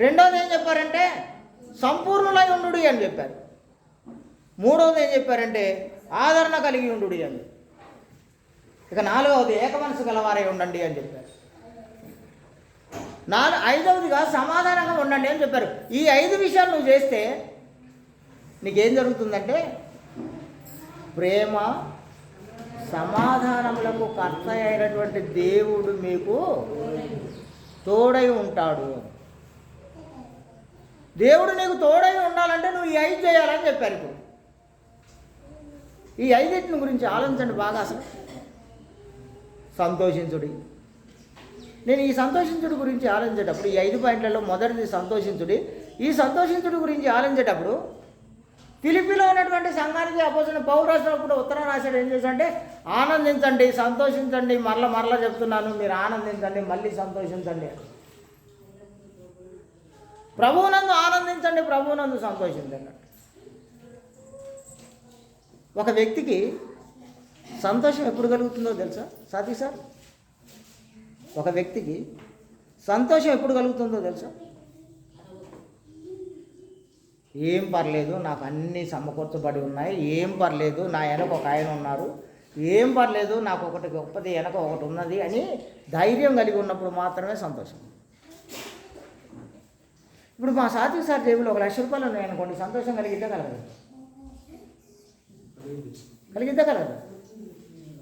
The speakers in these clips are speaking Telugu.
రెండోది ఏం చెప్పారంటే సంపూర్ణులై ఉండు అని చెప్పారు. మూడవది ఏం చెప్పారంటే ఆదరణ కలిగి ఉండు అని. ఇక నాలుగవది ఏక మనసు గలవారై ఉండండి అని చెప్పారు. ఐదవదిగా సమాధానంగా ఉండండి అని చెప్పారు. ఈ 5 విషయాలు నువ్వు చేస్తే నీకేం జరుగుతుందంటే ప్రేమ సమాధానములకు కర్త అయినటువంటి దేవుడు మీకు తోడై ఉంటాడు. దేవుడు నీకు తోడై ఉండాలంటే నువ్వు ఈ 5 చేయాలని చెప్పారు. ఇప్పుడు ఈ 5 గురించి ఆలోచించండి బాగా. అసలు సంతోషించుడి. నేను ఈ సంతోషించుడి గురించి ఆలోచించేటప్పుడు ఈ 5 పాయింట్లలో మొదటిది సంతోషించుడి. ఈ సంతోషించుడి గురించి ఆలోచించేటప్పుడు ఫిలిప్పీలో ఉన్నటువంటి సంఘానికి అపోజిట్ పౌలు రాసినప్పుడు ఉత్తరం రాశాడు. ఏం చేశాడంటే ఆనందించండి, సంతోషించండి, మరలా చెప్తున్నాను, మీరు ఆనందించండి, మళ్ళీ సంతోషించండి. ప్రభువునందు ఆనందించండి, ప్రభువునందు సంతోషించండి. ఒక వ్యక్తికి సంతోషం ఎప్పుడు కలుగుతుందో తెలుసా సాథీ సార్? ఒక వ్యక్తికి సంతోషం ఎప్పుడు కలుగుతుందో తెలుసా? ఏం పర్లేదు, నాకు అన్నీ సమకూర్చబడి ఉన్నాయి, ఏం పర్లేదు, నా వెనక ఒక ఆయన ఉన్నారు, ఏం పర్లేదు, నాకు ఒకటి గొప్పది వెనక ఒకటి ఉన్నది అని ధైర్యం కలిగి ఉన్నప్పుడు మాత్రమే సంతోషం. ఇప్పుడు మా సాత్విక సార్ జేబులో 1 లక్ష రూపాయలు ఉన్నాయి అనుకోండి, సంతోషం కలిగిద్దా కలగదు?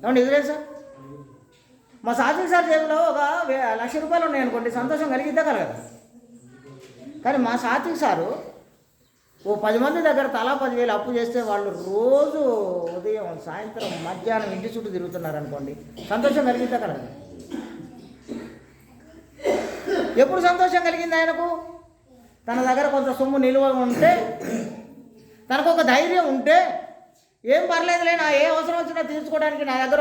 ఏమండి ఎదురే సార్? మా సాత్విక సార్ జేబులో 1 లక్ష రూపాయలు ఉన్నాయి అనుకోండి, సంతోషం కలిగిద్దా కలగదు? కానీ మా సాత్విక సారు 10 మంది దగ్గర తలా 10,000 అప్పు చేస్తే వాళ్ళు రోజు ఉదయం సాయంత్రం మధ్యాహ్నం ఇంటి చుట్టూ తిరుగుతున్నారు అనుకోండి, సంతోషం కలిగిద్దా కలగదు? ఎప్పుడు సంతోషం కలిగింది ఆయనకు? తన దగ్గర కొంత సొమ్ము నిలువ ఉంటే, తనకు ఒక ధైర్యం ఉంటే, ఏం పర్లేదులే, నా ఏ అవసరం వచ్చినా తీర్చుకోవడానికి నా దగ్గర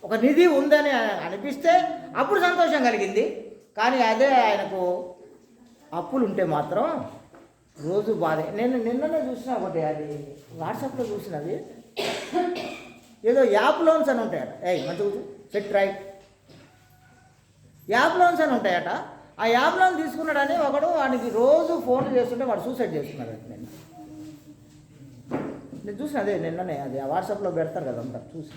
ఒక నిధి ఉందని అనిపిస్తే అప్పుడు సంతోషం కలిగింది. కానీ అదే ఆయనకు అప్పులు ఉంటే మాత్రం రోజు బాధే. నేను నిన్ననే చూసిన ఒకటి, అది వాట్సాప్లో చూసినది, ఏదో యాప్ లోన్స్ అని ఉంటాయట. మంచిగా సెట్ రైట్ యాప్ లోన్స్ అని ఉంటాయట. ఆ యాప్ లోన్ తీసుకున్నాడని ఒకడు వాడికి రోజు ఫోన్లు చేస్తుంటే వాడు సూసైడ్ చేసుకున్నాడు. నేను చూసిన అదే నిన్ననే, అది ఆ వాట్సాప్లో పెడతారు కదా అంతా చూసి.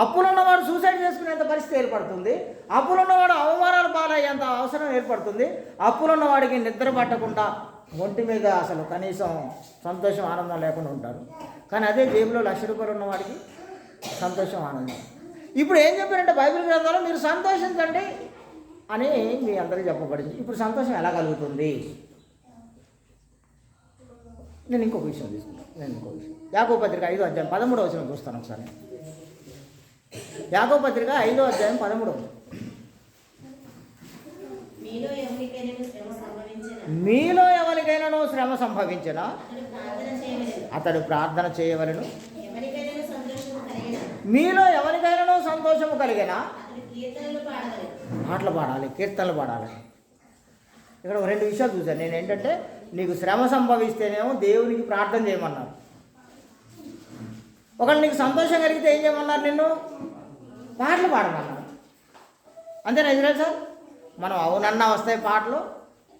అప్పులున్నవాడు సూసైడ్ చేసుకునేంత పరిస్థితి ఏర్పడుతుంది, అప్పులున్నవాడు అవమానాలు పాలయ్యేంత అవసరం ఏర్పడుతుంది, అప్పులున్నవాడికి నిద్ర పట్టకుండా ఒంటి మీద అసలు కనీసం సంతోషం ఆనందం లేకుండా ఉంటారు. కానీ అదే జేబులో 1 లక్ష రూపాయలు ఉన్నవాడికి సంతోషం ఆనందం. ఇప్పుడు ఏం చెప్పారంటే బైబిల్ గ్రంథంలో మీరు సంతోషించండి అని మీ అందరికీ చెప్పబడింది. ఇప్పుడు సంతోషం ఎలా కలుగుతుంది? నేను ఇంకొక విషయం తీసుకుంటాను. యాకోబు పత్రిక 5వ అధ్యాయం 13వ వచనం చూస్తాను ఒకసారి. యాకోబు పత్రిక 5వ అధ్యాయం 13వ. మీలో ఎవరికైనా శ్రమ సంభవించినా అతడు ప్రార్థన చేయవలెను. మీలో ఎవరికైనా సంతోషము కలిగినా పాటలు పాడాలి, కీర్తనలు పాడాలి. ఇక్కడ 2 విషయాలు చూశాను నేను. ఏంటంటే నీకు శ్రమ సంభవిస్తేనేమో దేవునికి ప్రార్థన చేయమన్నారు. ఒకవేళ నీకు సంతోషం కలిగితే ఏం చేయమన్నారు? నిన్ను పాటలు పాడమన్నారు. అంతేనా ఇజ్రాయెల్ సార్? మనం అవునన్నా వస్తాయి పాటలు,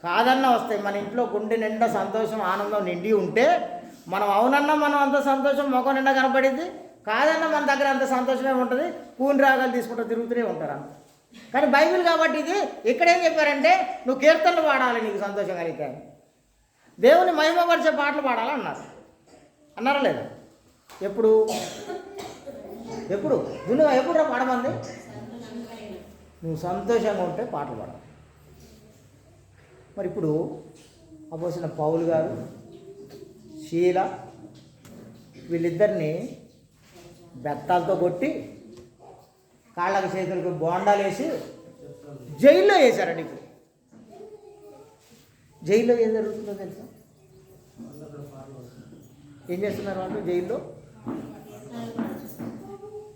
కాదన్నా వస్తాయి. మన ఇంట్లో గుండె నిండా సంతోషం ఆనందం నిండి ఉంటే మనం అవునన్నా మనం అంత సంతోషం మొఖం నిండా కనపడింది, కాదన్నా మన దగ్గర అంత సంతోషమే ఉంటుంది. కూని రాగాలు తీసుకుంటూ తిరుగుతూనే ఉంటారు అంత. కానీ బైబిల్ కాబట్టి ఇది ఇక్కడేం చెప్పారంటే నువ్వు కీర్తనలు పాడాలి నీకు సంతోషం కలిగితే, దేవుని మహిమపరిచే పాటలు పాడాలన్నారు. అన్నారా లేదా? ఎప్పుడు నువ్వు ఎప్పుడు పాడమంది? నువ్వు సంతోషంగా ఉంటే పాటలు పాడాలి. మరి ఇప్పుడు అపోసిన పౌలు గారు, షీల, వీళ్ళిద్దరిని బెత్తాలతో కొట్టి కాళ్ళకి చేతులకు బోండాలు వేసి జైల్లో వేశారండి. ఇప్పుడు జైల్లో ఏం జరుగుతుందో తెలుసా? ఏం చేస్తున్నారు వాళ్ళు జైల్లో?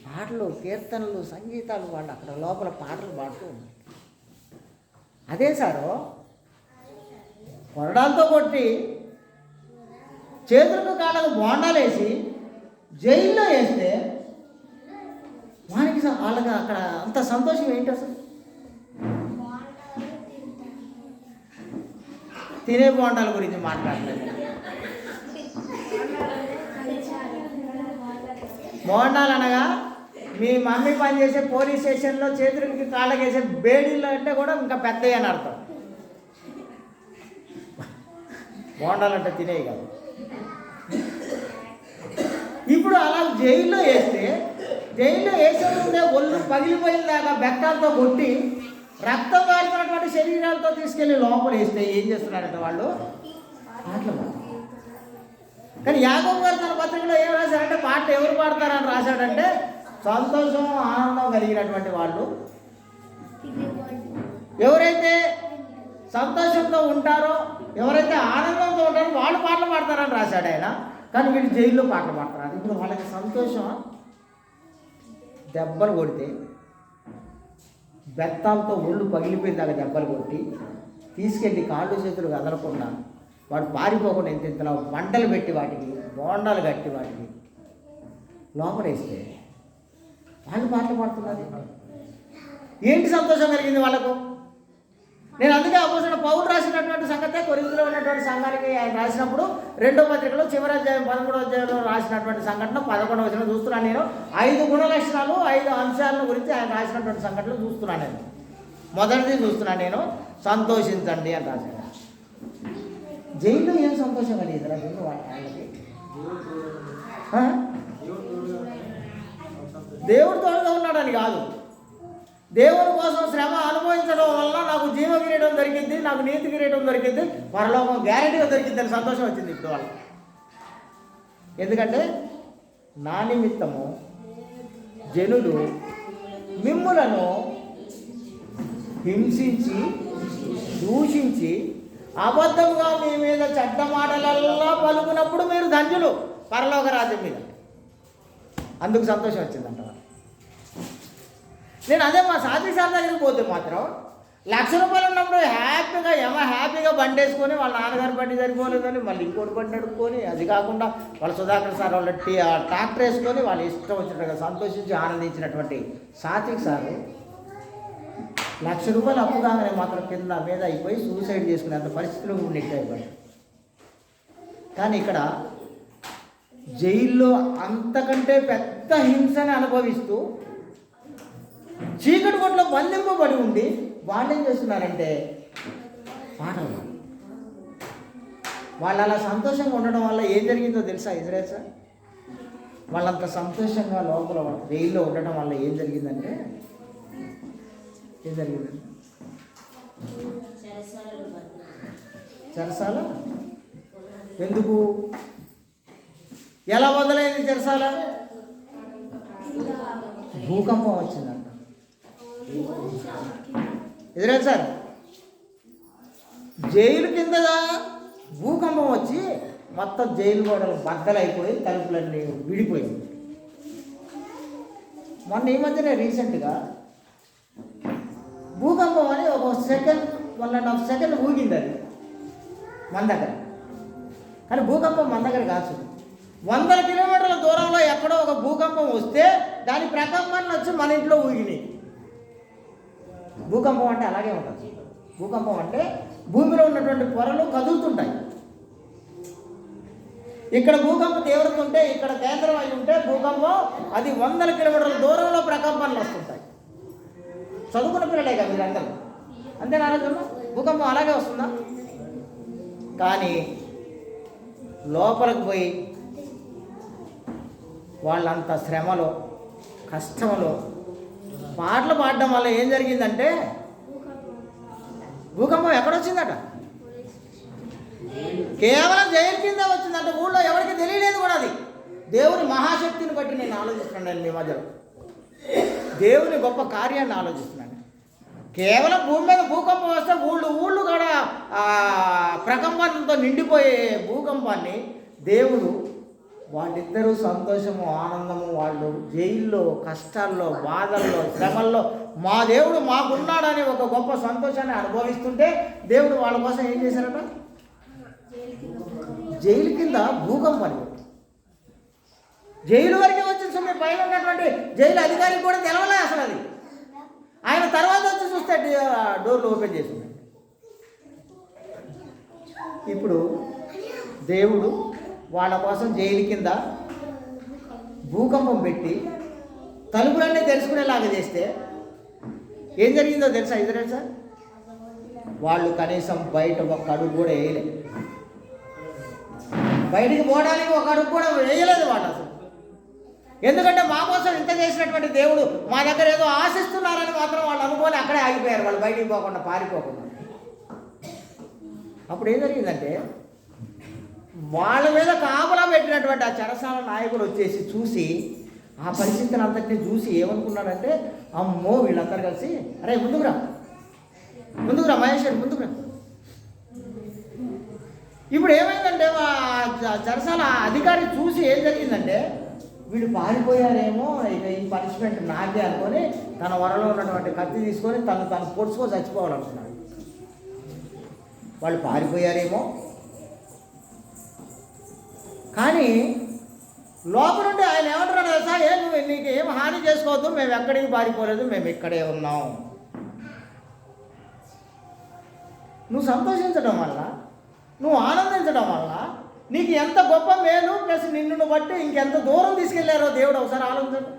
పాటలు, కీర్తనలు, సంగీతాలు, వాళ్ళు అక్కడ లోపల పాటలు పాడుతూ ఉన్నారు. అదే సారు కొరడాలతో కొట్టి చేతులకు కాళ్ళకు బోండాలు వేసి జైల్లో వేస్తే వాళ్ళకి అక్కడ అంత సంతోషం ఏంటి అసలు? తినే బోండాల గురించి మాట్లాడలేదు. బోండాలు అనగా మీ మమ్మీ పనిచేసే పోలీస్ స్టేషన్లో చేతులకి కాళ్ళకి వేసే బేడీలు అంటే కూడా ఇంకా పెద్దవి అని అర్థం. బోండాలు అంటే తినేవి కాదు. ఇప్పుడు అలా జైల్లో వేస్తే, జైల్లో వేసే ముందే ఒళ్ళు పగిలిపోయిన దాకా బెట్టాలతో కొట్టి రక్తం కారుతున్నటువంటి శరీరాలతో తీసుకెళ్ళి లోపల వేస్తే ఏం చేస్తున్నారంటే వాళ్ళు పాటలు పాడతారు. కానీ యాకోబు గారు తన పత్రికలో ఏం రాశారంటే పాటలు ఎవరు పాడతారని రాశాడంటే సంతోషం ఆనందం కలిగినటువంటి వాళ్ళు, ఎవరైతే సంతోషంతో ఉంటారో, ఎవరైతే ఆనందంతో ఉంటారో వాళ్ళు పాటలు పాడతారని రాశాడు ఆయన. కానీ వీళ్ళు జైల్లో పాటలు పాడతారు. ఇప్పుడు వాళ్ళకి సంతోషం దెబ్బలు కొడితే బెత్తాలతో ఒళ్ళు పగిలిపోయిందాక దెబ్బలు కొట్టి తీసుకెళ్ళి కాళ్ళు చేతులు కదలకుండా వాడు పారిపోకుండా ఇంతలా వంటలు పెట్టి వాటికి బోండాలు కట్టి వాటికి లోపలేస్తే వాళ్ళు పాటలు పాడుతున్నారు. ఏంటి సంతోషం కలిగింది వాళ్ళకు? నేను అందుకే అపోస్తలుడైన పౌలు రాసినటువంటి సంగతే కొరింథీలో ఉన్నటువంటి సంఘానికి ఆయన రాసినప్పుడు 2వ పత్రికలో చివరి అధ్యాయం 13వ అధ్యాయంలో రాసినటువంటి సంఘటన 11వ వచనం చూస్తున్నాను. నేను 5 గుణ లక్షణాలు 5 అంశాలను గురించి ఆయన రాసినటువంటి సంఘటనలు చూస్తున్నాను. నేను మొదటిది చూస్తున్నాను, నేను సంతోషించండి అని రాశాను. జైల్లో ఏం సంతోషం కలిగింది జైల్లో వాళ్ళకి? దేవుడు తోడుగా ఉన్నాడని కాదు, దేవుని కోసం శ్రమ అనుభవించడం వల్ల నాకు జీవ కిరీటం దొరికింది, నాకు నీతి కిరీటం దొరికింది, పరలోకం గ్యారెంటీగా దొరికింది అని సంతోషం వచ్చింది ఇప్పుడు వాళ్ళకి. ఎందుకంటే నా నిమిత్తము జనులు మిమ్ములను హింసించి దూషించి అబద్ధంగా మీ మీద చెడ్డ మాటలల్లా పలుకున్నప్పుడు మీరు ధన్యులు పరలోక రాజ్యం మీద. అందుకు సంతోషం వచ్చిందంట. నేను అదే మా సాత్విక్ సార్ దగ్గరికి పోతే మాత్రం ₹1,00,000 ఉన్నప్పుడు హ్యాపీగా బండి వేసుకొని వాళ్ళ నాన్నగారి బండి సరిపోలేదని మళ్ళీ ఇంకోటి బండి నడుపుకొని, అది కాకుండా వాళ్ళ సుధాకర్ సార్ వాళ్ళ ట్రాక్టర్ వేసుకొని వాళ్ళు ఇష్టం వచ్చినట్టుగా సంతోషించి ఆనందించినటువంటి సాత్విక్ సారు ₹1,00,000 అప్పు కాగానే మాత్రం కింద మీద అయిపోయి సూసైడ్ చేసుకునేంత పరిస్థితిలో నెట్ అయిపోయాడు. కానీ ఇక్కడ జైల్లో అంతకంటే పెద్ద హింసని అనుభవిస్తూ చీకటి కొట్లో బంధింపబడి ఉండి వాళ్ళు ఏం చేస్తున్నారంటే పాటలు. వాళ్ళు అలా సంతోషంగా ఉండడం వల్ల ఏం జరిగిందో తెలుసా ఇజ్రాయెల్ సార్? వాళ్ళంత సంతోషంగా లోపల జైల్లో ఉండడం వల్ల ఏం జరిగిందంటే చెరసాల ఎందుకు, ఎలా మొదలైంది చెరసాల? భూకంపం వచ్చిందంట. ఇజ్రాయెల్ సార్ జైలు కింద భూకంపం వచ్చి మొత్తం జైలు గోడలు బద్దలైపోయి తలుపులన్నీ విడిపోయింది. మొన్న ఈ మధ్యనే రీసెంట్గా భూకంపం అని ఒక 1.5 సెకండ్ ఊగింది అది మన దగ్గర. కానీ భూకంపం మన దగ్గర కాదు. 100 కిలోమీటర్ల దూరంలో ఎక్కడో ఒక భూకంపం వస్తే దాని ప్రకంపనలు వచ్చి మన ఇంట్లో ఊగినాయి. భూకంపం అంటే అలాగే ఉంటుంది. భూకంపం అంటే భూమిలో ఉన్నటువంటి పొరలు కదులుతుంటాయి. ఇక్కడ భూకంప తీవ్రత ఉంటే, ఇక్కడ కేంద్రం అయి ఉంటే భూకంపం అది 100 కిలోమీటర్ల దూరంలో ప్రకంపనలు వస్తుంటాయి. చదువుకున్న పిల్లలే కదా మీరందరూ, అంతేనా? భూకంపం అలాగే వస్తుందా? కానీ లోపలికి పోయి వాళ్ళంత శ్రమలో కష్టంలో పాటలు పాడడం వల్ల ఏం జరిగిందంటే భూకంపం ఎక్కడొచ్చిందట? కేవలం జైలు కింద వచ్చిందంట. ఊళ్ళో ఎవరికి తెలియలేదు కూడా. అది దేవుని మహాశక్తిని బట్టి నేను ఆలోచిస్తున్నాను. మీ మధ్యలో దేవుని గొప్ప కార్యాన్ని ఆలోచిస్తున్నాను. కేవలం భూమి మీద భూకంపం వస్తే ఊళ్ళు కూడా ప్రకంపనలతో నిండిపోయే భూకంపాన్ని దేవుడు వాళ్ళిద్దరూ సంతోషము ఆనందము, వాళ్ళు జైల్లో కష్టాల్లో బాధల్లో శ్రమల్లో మా దేవుడు మాకున్నాడని ఒక గొప్ప సంతోషాన్ని అనుభవిస్తుంటే దేవుడు వాళ్ళ కోసం ఏం చేశారట? జైలు కింద భూకంపాన్ని, జైలు వరకే వచ్చిన సమయం పైన ఉన్నటువంటి జైలు అధికారికి కూడా తెలవలే అసలు. అది ఆయన తర్వాత వచ్చి చూస్తే డోర్లు ఓపెన్ చేసింది. ఇప్పుడు దేవుడు వాళ్ళ కోసం జైలు కింద భూకంపం పెట్టి తలుపులన్నీ తెలుసుకునేలాగా చేస్తే ఏం జరిగిందో తెలుసా ఇజ్రాయెల్ సార్? వాళ్ళు కనీసం బయట ఒక అడుగు కూడా వేయలేదు. బయటికి పోవడానికి ఒక అడుగు కూడా వేయలేదు వాళ్ళు అసలు. ఎందుకంటే మా కోసం ఇంత చేసినటువంటి దేవుడు మా దగ్గర ఏదో ఆశిస్తున్నారని మాత్రం వాళ్ళు అనుకొని అక్కడే ఆగిపోయారు, వాళ్ళు బయటికి పోకుండా పారిపోకుండా. అప్పుడు ఏం జరిగిందంటే వాళ్ళ మీద కాపలా పెట్టినటువంటి ఆ చెరసాల నాయకుడు వచ్చేసి చూసి ఆ పరిస్థితిని అంతటినీ చూసి ఏమనుకున్నాడంటే, అమ్మో వీళ్ళందరూ కలిసి అరే ముందుకురా మహేశ్వరి ముందుకురా. ఇప్పుడు ఏమైందంటే చెరసాల అధికారి చూసి ఏం జరిగిందంటే, వీళ్ళు పారిపోయారేమో, ఇక ఈ పనిష్మెంట్ నాకే అనుకొని తన వరలో ఉన్నటువంటి కత్తి తీసుకొని తను పొడుచుకొని చచ్చిపోవాలనుకున్నాడు. వాళ్ళు పారిపోయారేమో, కానీ లోపల నుండి ఆయన ఏమంటున్నాడు తెలుసా? నువ్వు నీకు ఏం హాని చేసుకోవద్దు, మేము ఎక్కడికి పారిపోలేదు, మేము ఇక్కడే ఉన్నాం. నువ్వు సంతోషించడం వల్ల, నువ్వు ఆనందించడం వల్ల నీకు ఎంత గొప్ప మేలు, ప్లస్ నిన్ను బట్టి ఇంకెంత దూరం తీసుకెళ్లారో దేవుడు ఒకసారి ఆలోచించండి.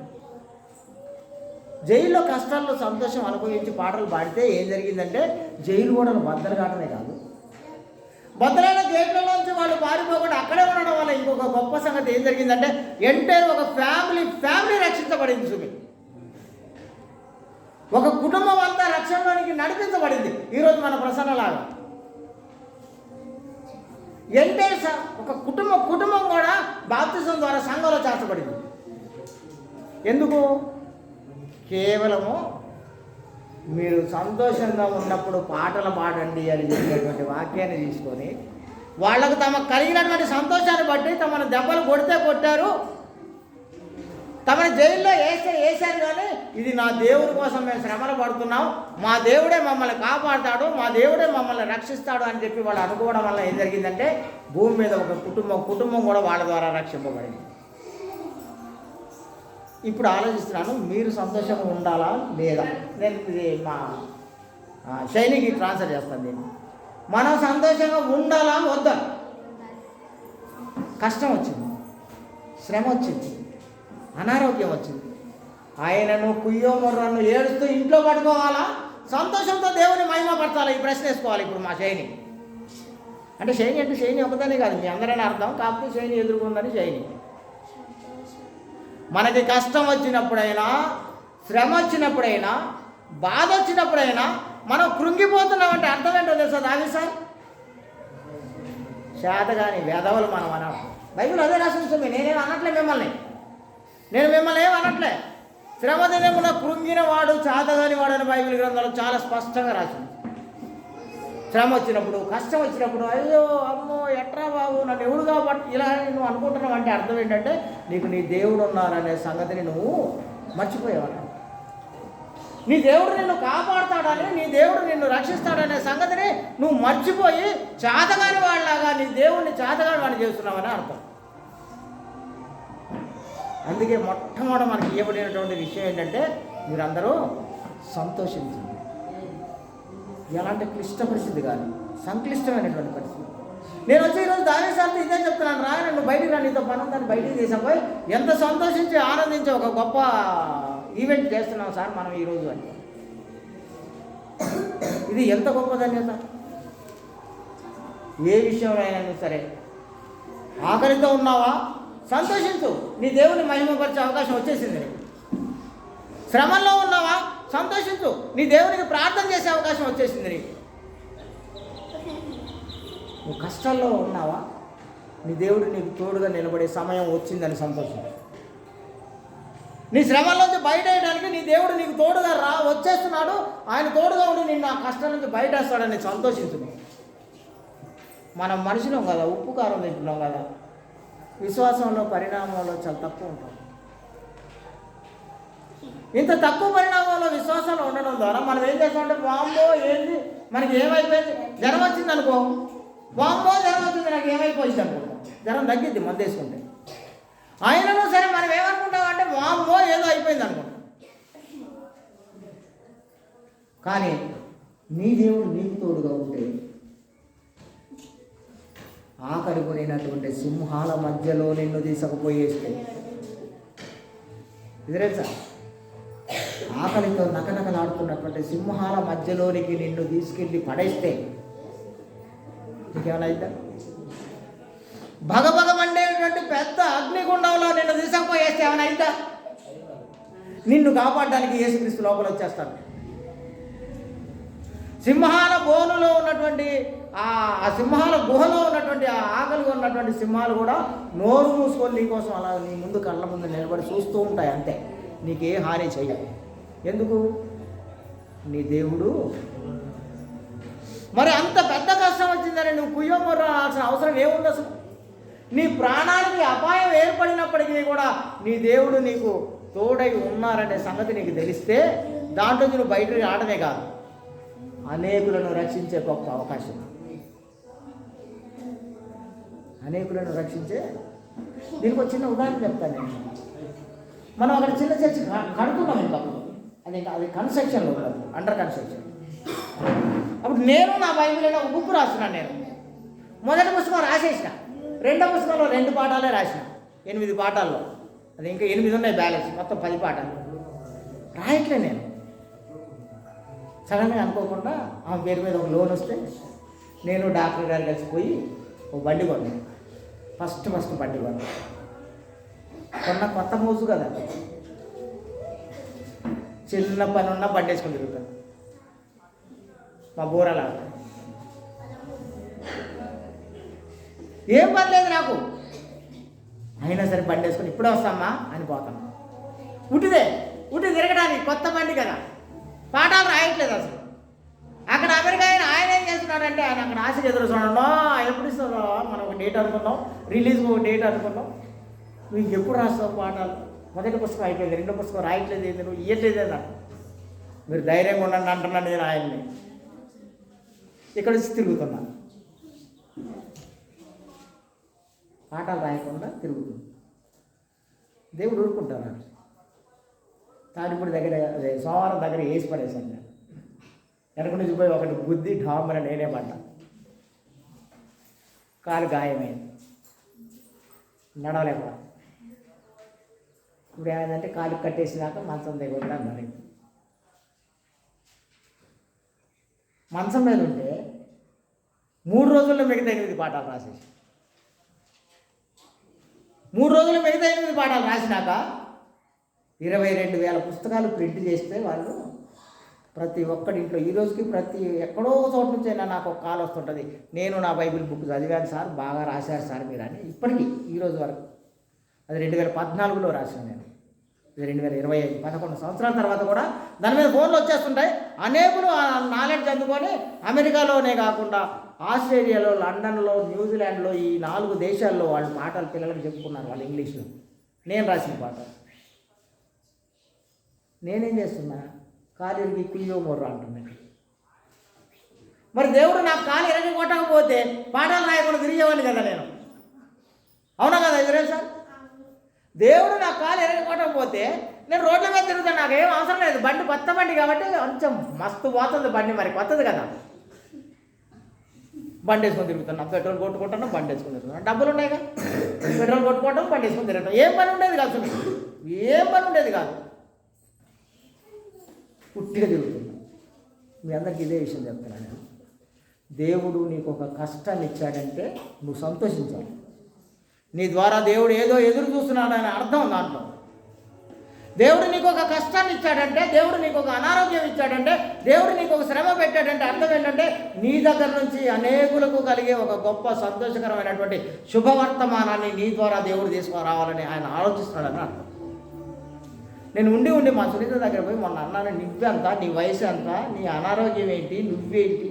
జైల్లో కష్టాల్లో సంతోషం అనుభవించి పాటలు పాడితే ఏం జరిగిందంటే, జైలు కూడా బద్దలు కావడమే కాదు, బద్దలైన గేట్లలోంచి వాళ్ళు పారిపోకుండా అక్కడే ఉండడం వల్ల ఇంకొక గొప్ప సంగతి ఏం జరిగిందంటే, ఎంటైర్ ఒక ఫ్యామిలీ రక్షించబడింది. చూపి ఒక కుటుంబం అంతా రక్షణలోనికి నడిపించబడింది. ఈరోజు మన ప్రసన్నలాగా ఎంటైర్ ఒక కుటుంబం కూడా బాప్తిజం ద్వారా సంఘంలో చేర్చబడింది. ఎందుకు? కేవలము మీరు సంతోషంగా ఉన్నప్పుడు పాటలు పాడండి అని చెప్పినటువంటి వాక్యాన్ని తీసుకొని వాళ్ళకు తమకు కలిగినటువంటి సంతోషాన్ని బట్టి తమను దెబ్బలు కొట్టారు, తమని జైల్లో వేశారు, కానీ ఇది నా దేవుడి కోసం మేము శ్రమలు పడుతున్నాం, మా దేవుడే మమ్మల్ని కాపాడుతాడు, మా దేవుడే మమ్మల్ని రక్షిస్తాడు అని చెప్పి వాళ్ళు అనుకోవడం వల్ల ఏం జరిగిందంటే, భూమి మీద ఒక కుటుంబం కూడా వాళ్ళ ద్వారా రక్షింపబడింది. ఇప్పుడు ఆలోచిస్తున్నాను, మీరు సంతోషంగా ఉండాలా లేదా? నేను ఇది మా శైలికి ట్రాన్స్ఫర్ చేస్తాను. నేను మనం సంతోషంగా ఉండాలా వద్దా? కష్టం వచ్చింది, శ్రమ వచ్చింది, అనారోగ్యం వచ్చింది, ఆయనను కుయ్యో మొర్రను ఏడుస్తూ ఇంట్లో పడుకోవాలా, సంతోషంతో దేవుని మహిమపరచాలా? ఈ ప్రశ్న వేసుకోవాలి ఇప్పుడు మా శైని. అంటే శైని ఒకదానే కాదు, మీ అందరైనా అర్థం, కాకపోతే శైని ఎదుర్కొందని శైని. మనకి కష్టం వచ్చినప్పుడైనా, శ్రమ వచ్చినప్పుడైనా, బాధ వచ్చినప్పుడైనా మనం కృంగిపోతున్నామంటే అర్థం ఏంటో తెలుసా? దావి సార్ చేతగాని వేదవలు మనం అన్నాడు. బైబిల్ అదే రాసింది. నేను మిమ్మల్ని ఏం అనట్లే. శ్రమ దినమున కృంగిన వాడు చేతగాని వాడు అని బైబిల్ గ్రంథంలో చాలా స్పష్టంగా రాసింది. శ్రమ వచ్చినప్పుడు, కష్టం వచ్చినప్పుడు, అయ్యో అమ్మో ఎట్రా బాబు నన్ను ఎవడు కాబట్టి ఇలా నువ్వు అనుకుంటున్నావు అంటే అర్థం ఏంటంటే, నీకు నీ దేవుడు ఉన్నారనే సంగతిని నువ్వు మర్చిపోయేవాడు. నీ దేవుడు నిన్ను కాపాడుతాడని, నీ దేవుడు నిన్ను రక్షిస్తాడనే సంగతిని నువ్వు మర్చిపోయి చేతగాని వాళ్ళలాగా నీ దేవుడిని చేతగాని వాడిని చేస్తున్నావని అర్థం. అందుకే మొట్టమొదట మనకి ఇవ్వబడినటువంటి విషయం ఏంటంటే, మీరందరూ సంతోషించండి. ఎలాంటి క్లిష్ట పరిస్థితి కానీ, సంక్లిష్టమైనటువంటి పరిస్థితి. నేను వచ్చి ఈరోజు దావేశాలతో ఇదే చెప్తున్నాను, రా నన్ను బయటికి రా, నీతో పని ఉందని బయటికి తీసాపోయి ఎంత సంతోషించి ఆనందించి ఒక గొప్ప ఈవెంట్ చేస్తున్నాం సార్ మనం ఈరోజు అని. ఇది ఎంత గొప్ప ధన్యత. ఏ విషయంలో అయినా సరే ఆఖరితో ఉన్నావా, సంతోషించు, నీ దేవుని మహిమపరిచే అవకాశం వచ్చేసింది. శ్రమల్లో ఉన్నావా, సంతోషించు, నీ దేవునికి ప్రార్థన చేసే అవకాశం వచ్చేసింది నీకు. నువ్వు కష్టాల్లో ఉన్నావా, నీ దేవుడు నీకు తోడుగా నిలబడే సమయం వచ్చిందని సంతోషించు. నీ శ్రమల్లోంచి బయట వేయడానికి నీ దేవుడు నీకు తోడుగా వచ్చేస్తున్నాడు, ఆయన తోడుగా ఉండి నిన్ను ఆ కష్టం నుంచి బయటేస్తాడని సంతోషించు. మనం మనుషులం కదా, ఉప్పు కారం తింటున్నాం కదా, విశ్వాసంలో పరిణామంలో చాలా తక్కువ ఉంటాం. ఇంత తక్కువ పరిణామంలో విశ్వాసంలో ఉండడం ద్వారా మనం ఏం చేస్తామంటే, వామ్మో ఏంది మనకి ఏమైపోయింది, జ్వరం వచ్చింది అనుకో, వామ్మో జ్వరం వచ్చింది నాకు ఏమైపోయింది అనుకుంటాం, జ్వరం తగ్గిద్ది మందు వేసుకుంటే. అయినను సరే మనం ఏమనుకుంటామంటే, వామ్మో ఏదో అయిపోయింది అనుకుంటాం. కానీ నీ దేవుడు నీకు తోడుగా ఉంటే ఆకలి కొనినటువంటి సింహాల మధ్యలో నిన్ను తీసుకుపోయేస్తే, ఇది తెలుసా? ఆకలితో నకనకలాడుతున్నటువంటి సింహాల మధ్యలోనికి నిన్ను తీసుకెళ్ళి పడేస్తే నీకేమైనా అయిద్దా? భగభగమండేటువంటి పెద్ద అగ్నిగుండంలో నిన్ను తీసుకుపోయేస్తే ఏమైనా అయిద్దా? నిన్ను కాపాడడానికి యేసుక్రీస్తు లోపల వచ్చేస్తాడు. సింహాల బోనులో ఉన్నటువంటి ఆ సింహాల గుహలో ఉన్నటువంటి ఆ ఆకలిగా ఉన్నటువంటి సింహాలు కూడా నోరు మూసుకొని నీ కోసం అలా నీ ముందు కళ్ళ ముందు నిలబడి చూస్తూ ఉంటాయి. అంతే, నీకే హాని చెయ్యవు. ఎందుకు? నీ దేవుడు. మరి అంత పెద్ద కష్టం వచ్చిందని నువ్వు కుయ్యమరాల్సిన అవసరం ఏముంది అసలు? నీ ప్రాణానికి అపాయం ఏర్పడినప్పటికీ కూడా నీ దేవుడు నీకు తోడై ఉన్నారనే సంగతి నీకు తెలిస్తే దాంట్లో నువ్వు బయటకు ఆడమే కాదు, అనేకులను రక్షించే గొప్ప అవకాశం. అనేకులను రక్షించే. దీనికి ఒక చిన్న ఉదాహరణ చెప్తాను నేను. మనం అక్కడ చిన్న చర్చి కడుతున్నాం, ఇంకా అది కన్స్ట్రక్షన్లో ఉండదు, అండర్ కన్స్ట్రక్షన్. అప్పుడు నేను నా బైబిల్లో ఒక బుక్ రాస్తున్నాను. నేను మొదటి పుస్తకం రాసేసిన, రెండో పుస్తకంలో 2 పాఠాలే రాసిన, 8 పాఠాల్లో. అది ఇంకా 8 ఉన్నాయి బ్యాలెన్స్, మొత్తం 10 పాఠాలు రాయట్లే నేను. సడన్గా అనుకోకుండా ఆమె పేరు మీద ఒక లోన్ వస్తే నేను డాక్టర్ గారు కలిసిపోయి ఒక బండి కొన్నాను. ఫస్ట్ బండి కొన్న కొత్త మోసు కదా, చిన్న పని ఉన్నా బండి వేసుకొని తిరుగుతాను. మా బోరలా ఏం పని లేదు నాకు, అయినా సరే బండి వేసుకొని ఇప్పుడే వస్తామా అని పోతాను. ఉట్టి తిరగడానికి కొత్త బండి కదా, పాఠాలు రాయట్లేదు అసలు. అక్కడ అమెరికా ఆయన ఏం చేస్తున్నాడంటే, ఆయన అక్కడ ఆశ ఎదురు చూడండి, ఎప్పుడు ఇస్తారో మనం ఒక డేట్ అనుకున్నాం, రిలీజ్కి ఒక డేట్ అనుకున్నాం, నువ్వు ఎప్పుడు రాస్తావు పాఠాలు? మొదటి పుస్తకం అయిపోయింది, రెండో పుస్తకం రాయట్లేదు, ఏంది నువ్వు ఇయ్యట్లేదు అన్నారు. మీరు ధైర్యంగా ఉండండి అంటున్నాను నేను ఆయన్ని. ఇక్కడ వచ్చి తిరుగుతున్నాను, పాఠాలు రాయకుండా తిరుగుతుంది. దేవుడు ఊరుకుంటాను. తాడిపూడి దగ్గర సోమవారం దగ్గర వేసి పడేశాను నేను. వెనక నుంచి పోయి ఒకటి బుద్ధి ఢామని నేనే పడ్డా, కాలు గాయమైంది, నడవలేకపోతే. ఇప్పుడు ఏమైందంటే కాలు కట్టేసినాక మంచం దగ్గర అన్నారు. మంచం మీద ఉంటే 3 రోజుల్లో మిగతా 8 పాఠాలు రాసేసి, 3 రోజుల్లో మిగతా 8 పాఠాలు రాసినాక 22,000 పుస్తకాలు ప్రింట్ చేస్తే వాళ్ళు ప్రతి ఒక్కడింట్లో ఈ రోజుకి ఎక్కడో చోట నుంచి అయినా నాకు ఒక కాల్ వస్తుంటుంది, నేను నా బైబిల్ బుక్ చదివాను సార్, బాగా రాశారు సార్ మీరు అని. ఇప్పటికీ ఈ రోజు వరకు. అది 2014లో రాశాను నేను, ఇది 2025, 11 సంవత్సరాల తర్వాత కూడా దాని మీద ఫోన్లు వచ్చేస్తుంటాయి. అనేకులు ఆ నాలెడ్జ్ అందుకొని అమెరికాలోనే కాకుండా ఆస్ట్రేలియాలో, లండన్లో, న్యూజిలాండ్లో, ఈ 4 దేశాల్లో వాళ్ళు పాఠాలు పిల్లలకు చెప్పుకున్నారు, వాళ్ళు ఇంగ్లీష్లో. నేను రాసిన పాఠాలు నేనేం చేస్తున్నా? కాలు ఇరిగి కుయ్యో మొర్ర అంటున్నాను. మరి దేవుడు నాకు కాలు ఇరగి కొట్టకపోతే పాఠాలు రాయకుండా తిరిగేవాడిని కదా నేను, అవునా కదా? ఇదే సార్, దేవుడు నాకు కాలు ఇరగి కొట్టకపోతే నేను రోడ్ల మీద తిరుగుతాను, నాకేం అవసరం లేదు. బండి కొత్త బండి కాబట్టి కొంచెం మస్తు పోతుంది బండి, మరి కొత్తది కదా, బండి వేసుకొని తిరుగుతున్నా. పెట్రోల్ కొట్టుకుంటున్నా, బండి వేసుకొని తిరుగుతున్నా. డబ్బులు ఉన్నాయిగా, పెట్రోల్ కొట్టుకోవటం, బండి వేసుకొని తిరగటం. ఏం పని ఉండేది కాదు, ఏం పని ఉండేది కాదు, పుట్టిగా తిరుగుతున్నా. మీ అందరికీ ఇదే విషయం చెప్తున్నాను నేను. దేవుడు నీకు ఒక కష్టాన్ని ఇచ్చాడంటే నువ్వు సంతోషించాలి. నీ ద్వారా దేవుడు ఏదో ఎదురు చూస్తున్నాడని అర్థం దాంట్లో. దేవుడు నీకు ఒక కష్టాన్ని ఇచ్చాడంటే, దేవుడు నీకు ఒక అనారోగ్యం ఇచ్చాడంటే, దేవుడు నీకు ఒక శ్రమ పెట్టాడంటే అర్థం ఏంటంటే నీ దగ్గర నుంచి అనేకులకు కలిగే ఒక గొప్ప సంతోషకరమైనటువంటి శుభవర్తమానాన్ని నీ ద్వారా దేవుడు తీసుకురావాలని ఆయన ఆలోచిస్తున్నాడని అర్థం. నేను ఉండి మా సునీత దగ్గర పోయి మొన్న అన్నాను, నువ్వెంత, నీ వయసు ఎంత, నీ అనారోగ్యం ఏంటి, నువ్వేంటి,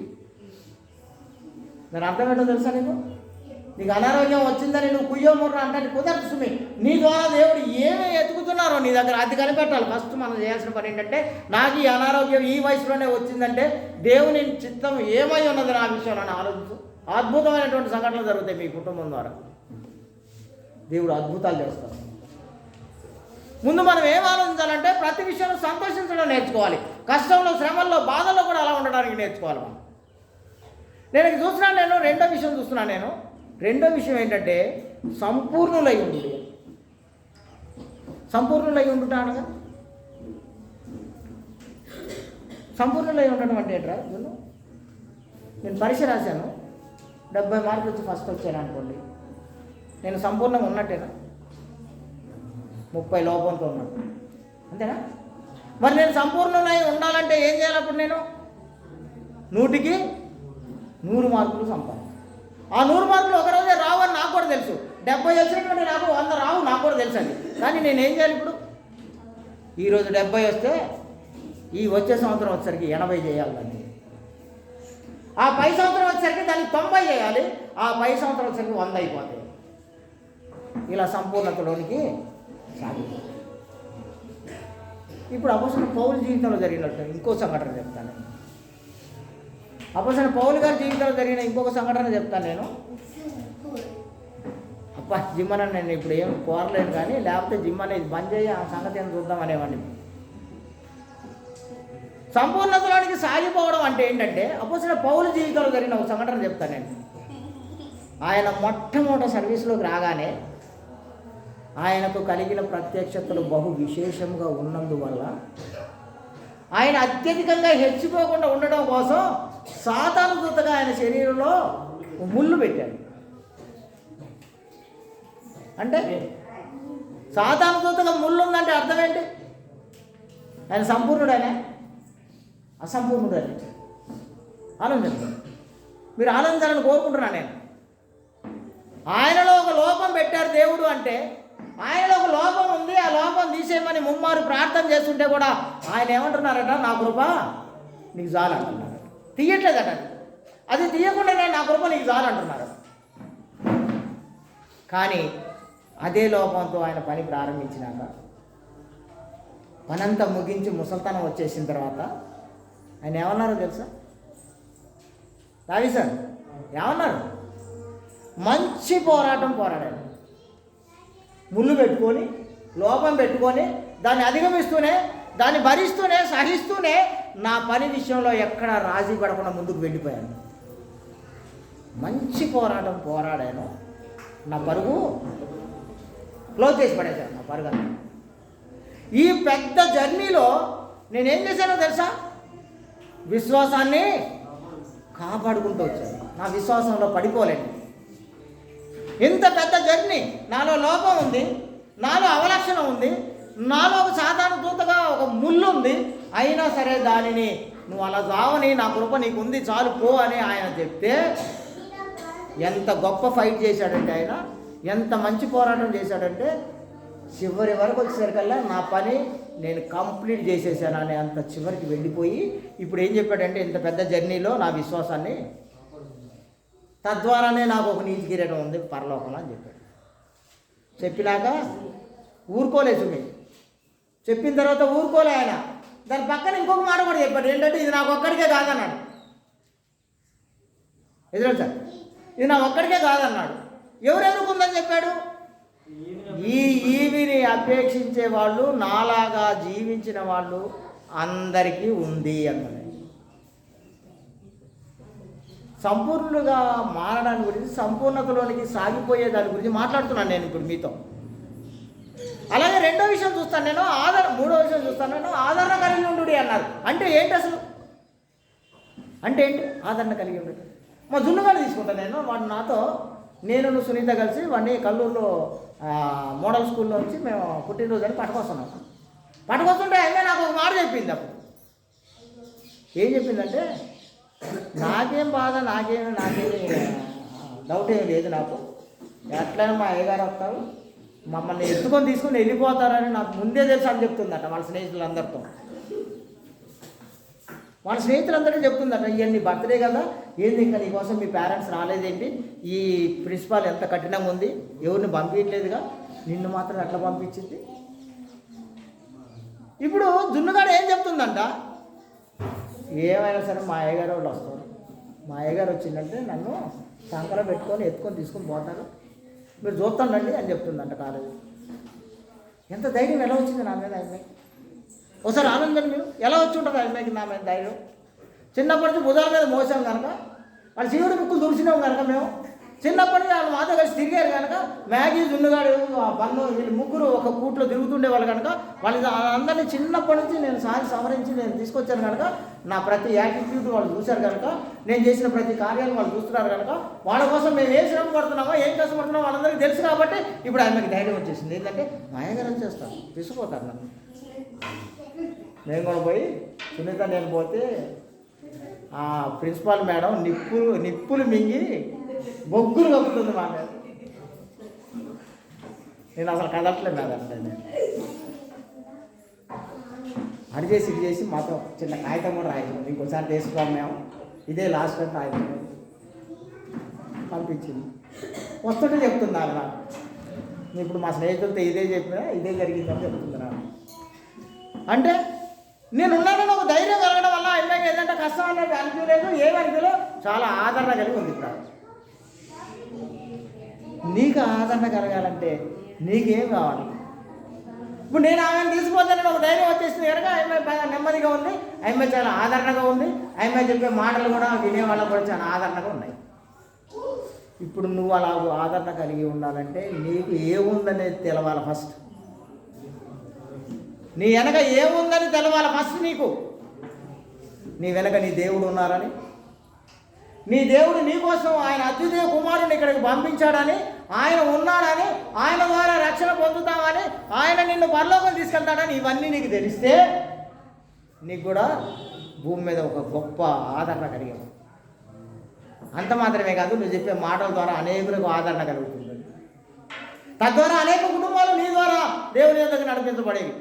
దాని అర్థం ఏంటో తెలుసా? నీకు అనారోగ్యం వచ్చిందని నువ్వు కుయ్యోముర్ర అంటే కుదరదు సుమి. నీ ద్వారా దేవుడు ఏమి ఎతుకుతున్నారో నీ దగ్గర అది కనిపెట్టాలి. ఫస్ట్ మనం చేయాల్సిన పని ఏంటంటే, నాకు ఈ అనారోగ్యం ఈ వయసులోనే వచ్చిందంటే దేవుని చిత్తం ఏమై ఉన్నది నా విషయంలో ఆలోచించు. అద్భుతమైనటువంటి సంఘటనలు జరుగుతాయి మీ కుటుంబం ద్వారా. దేవుడు అద్భుతాలు చేస్తారు. ముందు మనం ఏం ఆలోచించాలంటే, ప్రతి విషయంలో సంతోషించడం నేర్చుకోవాలి. కష్టంలో, శ్రమల్లో, బాధల్లో కూడా అలా ఉండడానికి నేర్చుకోవాలి మనం. నేను చూస్తున్నాను, రెండో విషయం చూస్తున్నాను. రెండో విషయం ఏంటంటే సంపూర్ణులై ఉండు. సంపూర్ణులై ఉండుట అనగా సంపూర్ణులై ఉండడం అంటే ఏంట్రా? నేను పరీక్ష రాశాను, 70 మార్కులు వచ్చి ఫస్ట్ వచ్చాను అనుకోండి, నేను సంపూర్ణంగా ఉన్నట్టేనా? 30 లోపంతో ఉన్నాను, అంతేనా? మరి నేను సంపూర్ణమై ఉండాలంటే ఏం చేయాలి? అప్పుడు నేను 100కి 100 మార్కులు సంపాదించాలి. ఆ 100 మార్కులు ఒకరోజే రావని నాకు కూడా తెలుసు. 70 వచ్చినటువంటి నాకు 100 రావు, నాకు కూడా తెలుసు అండి. కానీ నేనేం చేయాలి ఇప్పుడు? ఈరోజు 70 వస్తే ఈ వచ్చే సంవత్సరం వచ్చేసరికి 80 చేయాలండి. ఆ పై సంవత్సరం వచ్చేసరికి దానికి 90 చేయాలి. ఆ పై సంవత్సరం వచ్చేసరికి 100 అయిపోతాయి. ఇలా సంపూర్ణతలోనికి సాగి. ఇప్పుడు అపోస్తలుడైన పౌలు జీవితంలో జరిగినట్టు ఇంకో సంఘటన చెప్తాను. అపోస్తలుడైన పౌలు గారి జీవితంలో జరిగిన ఇంకొక సంఘటన చెప్తాను నేను. అబ్బా జిమ్ అని నేను ఇప్పుడు ఏం కోరలేను, కానీ లేకపోతే జిమ్ అనేది బంద్ చేయి, ఆ సంగతి ఏం చూద్దాం అనేవాడిని. సంపూర్ణతలోనికి సాగిపోవడం అంటే ఏంటంటే అపోస్తలుడైన పౌలు జీవితంలో జరిగిన ఒక సంఘటన చెప్తాను నేను. ఆయన మొట్టమొదటి సర్వీస్లోకి రాగానే ఆయనకు కలిగిన ప్రత్యక్షతలు బహు విశేషంగా ఉన్నందువల్ల ఆయన అత్యధికంగా హెచ్చిపోకుండా ఉండడం కోసం సాతాను దూతగా ఆయన శరీరంలో ముళ్ళు పెట్టాడు. అంటే సాతాను దూతగా ముళ్ళు ఉందంటే అర్థం ఏంటి? ఆయన సంపూర్ణుడైనా అసంపూర్ణుడని ఆలోచించండి. మీరు ఆలోచించాలని కోరుకుంటున్నాను నేను. ఆయనలో ఒక లోపం పెట్టారు దేవుడు అంటే, ఆయనలో ఒక లోపం ఉంది, ఆ లోపం తీసేయమని ముమ్మారు ప్రార్థన చేస్తుంటే కూడా ఆయన ఏమంటున్నారట? నా కృప నీకు చాలు అంటున్నారు. తీయట్లేదట. అది తీయకుండానే నా కృప నీకు చాలు అంటున్నారు. కానీ అదే లోపంతో ఆయన పని ప్రారంభించినాక, పనంతా ముగించి ముసల్తనం వచ్చేసిన తర్వాత ఆయన ఏమన్నారో తెలుసా? రావి సార్ ఏమన్నారు? మంచి పోరాటం పోరాడాడు. ముళ్ళు పెట్టుకొని, లోపం పెట్టుకొని, దాన్ని అధిగమిస్తూనే, దాన్ని భరిస్తూనే, సహిస్తూనే నా పని విషయంలో ఎక్కడ రాజీ పడకుండా ముందుకు వెళ్ళిపోయాను. మంచి పోరాటం పోరాడాను, నా పరుగు క్లోజ్ చేసి పడేశాను. నా పరుగు ఈ పెద్ద జర్నీలో నేనేం చేశానో తెలుసా? విశ్వాసాన్ని కాపాడుకుంటూ వచ్చాను. నా విశ్వాసంలో పడిపోలేను. ఇంత పెద్ద జర్నీ, నాలో లోపం ఉంది, నాలో అవలక్షణం ఉంది, నాలో ఒక సాధారణ దూతగా ఒక ముళ్ళు ఉంది. అయినా సరే దానిని నువ్వు అలా చావని, నా కృప నీకు ఉంది, చాలు పో అని ఆయన చెప్తే ఎంత గొప్ప ఫైట్ చేశాడంటే, ఆయన ఎంత మంచి పోరాటం చేశాడంటే, చివరి వరకు వచ్చేసరికల్లా నా పని నేను కంప్లీట్ చేసేసాను అని అంత చివరికి వెళ్ళిపోయి ఇప్పుడు ఏం చెప్పాడంటే, ఇంత పెద్ద జర్నీలో నా విశ్వాసాన్ని, తద్వారానే నాకు ఒక నీతి కిరీటం ఉంది పరలోకంలో అని చెప్పాడు. చెప్పినాక ఊరుకోలేదు. మీరు చెప్పిన తర్వాత ఊరుకోలే ఆయన. దాని పక్కన ఇంకొక మాట కూడా చెప్పాడు. ఏంటంటే ఇది నాకు ఒక్కడికే కాదన్నాడు. ఎదురు సార్, ఇది నా ఒక్కడికే కాదన్నాడు. ఎవరెవరికి ఉందని చెప్పాడు? ఈవిని అపేక్షించే వాళ్ళు, నాలాగా జీవించిన వాళ్ళు అందరికీ ఉంది అన్నది. సంపూర్ణులుగా మారడాన్ని గురించి, సంపూర్ణతలోనికి సాగిపోయే దాని గురించి మాట్లాడుతున్నాను నేను ఇప్పుడు మీతో. అలాగే రెండో విషయం చూస్తాను నేను, మూడో విషయం చూస్తాను నేను, ఆదరణ కలిగి ఉండు అన్నారు. అంటే ఏంటి అసలు? అంటే ఏంటి ఆదరణ కలిగి ఉండడు? మా జున్నుగాని తీసుకుంటాను నేను. వాడు నాతో, నేను సునీత కలిసి వాడిని కల్లూరులో మోడల్ స్కూల్లో నుంచి మేము పుట్టినరోజు అని పట్టుకొస్తున్నాం. పట్టుకొస్తుంటే అయితే నాకు ఒక మాట చెప్పింది. అప్పుడు ఏం చెప్పిందంటే, నాకేం బాధ, నాకేమి డౌట్ ఏమి లేదు, నాకు ఎట్లయినా మా అయ్యగారు వస్తారు, మమ్మల్ని ఎత్తుకొని తీసుకొని వెళ్ళిపోతారని నాకు ముందే తెలుసు అని చెప్తుందట వాళ్ళ స్నేహితులందరితో. వాళ్ళ స్నేహితులందరికీ చెప్తుందట, ఇవన్నీ బర్త్డే కదా, ఏంది ఇంకా నీకోసం మీ పేరెంట్స్ రాలేదేంటి, ఈ ప్రిన్సిపాల్ ఎంత కఠినంగా ఉంది, ఎవరిని పంపించలేదుగా, నిన్ను మాత్రం ఎట్లా పంపించింది. ఇప్పుడు జున్నుగాడు ఏం చెప్తుందంట, ఏమైనా సరే మా అయ్యగారు వాళ్ళు వస్తారు, మా అయ్యగారు వచ్చిందంటే నన్ను సంకలో పెట్టుకొని ఎత్తుకొని తీసుకొని పోతారు, మీరు చూస్తానండి అని చెప్తుందంట కాలేజీ. ఎంత ధైర్యం ఎలా వచ్చింది నా మీద అమ్మాయికి? ఒకసారి ఆనందండి, మీరు ఎలా వచ్చి ఉంటుంది అమ్మాయికి నా మీద ధైర్యం? చిన్నప్పటి నుంచి భుజాల మీద మోసాం కనుక, వాళ్ళ శివుడి ముక్కులు తుడిచినాం కనుక మేము చిన్నప్పటి నుంచి వాళ్ళు మాతో కలిసి తిరిగారు కనుక మ్యాగీ జున్నుగాడు ఆ బన్ను వీళ్ళు ముగ్గురు ఒక కూట్లో తిరుగుతుండేవాళ్ళు కనుక వాళ్ళు అందరినీ చిన్నప్పటి నుంచి నేను సవరించి నేను తీసుకొచ్చాను కనుక నా ప్రతి యాటిట్యూడ్ వాళ్ళు చూశారు కనుక నేను చేసిన ప్రతి కార్యాలను వాళ్ళు చూస్తున్నారు కనుక వాళ్ళ కోసం మేము ఏం శ్రమ పడుతున్నామో ఏం కష్టపడుతున్నామో వాళ్ళందరికీ తెలుసు కాబట్టి ఇప్పుడు ఆమెకి ధైర్యం వచ్చేసింది. ఏంటంటే మాయగారం చేస్తాను తీసుకుపోతారు నన్ను. నేను కూడా పోయి సునీత నేను పోతే ఆ ప్రిన్సిపాల్ మేడం నిప్పులు మింగి బొగ్గులు కప్పుతుంది మా మీద. నేను అసలు కదలట్లేదు మేదంటే నేను అడిగేసి ఇది చేసి మాతో చిన్న కాగితం కూడా రాయించింది. ఇంకోసారి తీసుకోం మేము ఇదే లాస్ట్ అంటే రాయించింది పంపించింది. వస్తుంటే చెప్తున్నారు నాకు ఇప్పుడు మా స్నేహితులతో ఇదే చెప్పినా ఇదే జరిగిందని చెప్తున్నారు. అంటే నేను ఉన్నానని ఒక ధైర్యం కలగడం వల్ల అమ్మాయికి ఏదంటే కష్టం అనేది అనిపించలేదు, ఏమి అనిపించలేదు, చాలా ఆదరణ కలిగి ఉంది. ఇప్పుడు నీకు ఆదరణ కలగాలంటే నీకేం కావాలి? ఇప్పుడు నేను ఆమెను తీసుకుపోతానని ఒక ధైర్యం వచ్చేసింది కనుక అమ్మాయి బాగా నెమ్మదిగా ఉంది, అమ్మాయి చాలా ఆదరణగా ఉంది, అమ్మాయి చెప్పే మాటలు కూడా వినేవాళ్ళకు కూడా చాలా ఆదరణగా ఉన్నాయి. ఇప్పుడు నువ్వు అలా ఆదరణ కలిగి ఉండాలంటే నీకు ఏముందనేది తెలవాలి. ఫస్ట్ నీ వెనక ఏముందని తెలవాలి. ఫస్ట్ నీకు నీ వెనక నీ దేవుడు ఉన్నారని, నీ దేవుడు నీకోసం ఆయన అద్వితీయ కుమారుని ఇక్కడికి పంపించాడని, ఆయన ఉన్నాడని, ఆయన ద్వారా రక్షణ పొందుతామని, ఆయన నిన్ను పరలోకం తీసుకెళ్తాడని ఇవన్నీ నీకు తెలిస్తే నీకు కూడా భూమి మీద ఒక గొప్ప ఆదరణ కలిగావు. అంత మాత్రమే కాదు, నువ్వు చెప్పే మాటల ద్వారా అనేకులకు ఆదరణ కలుగుతుంది. తద్వారా అనేక కుటుంబాలు నీ ద్వారా దేవుని యొద్దకు నడిపించబడేవి.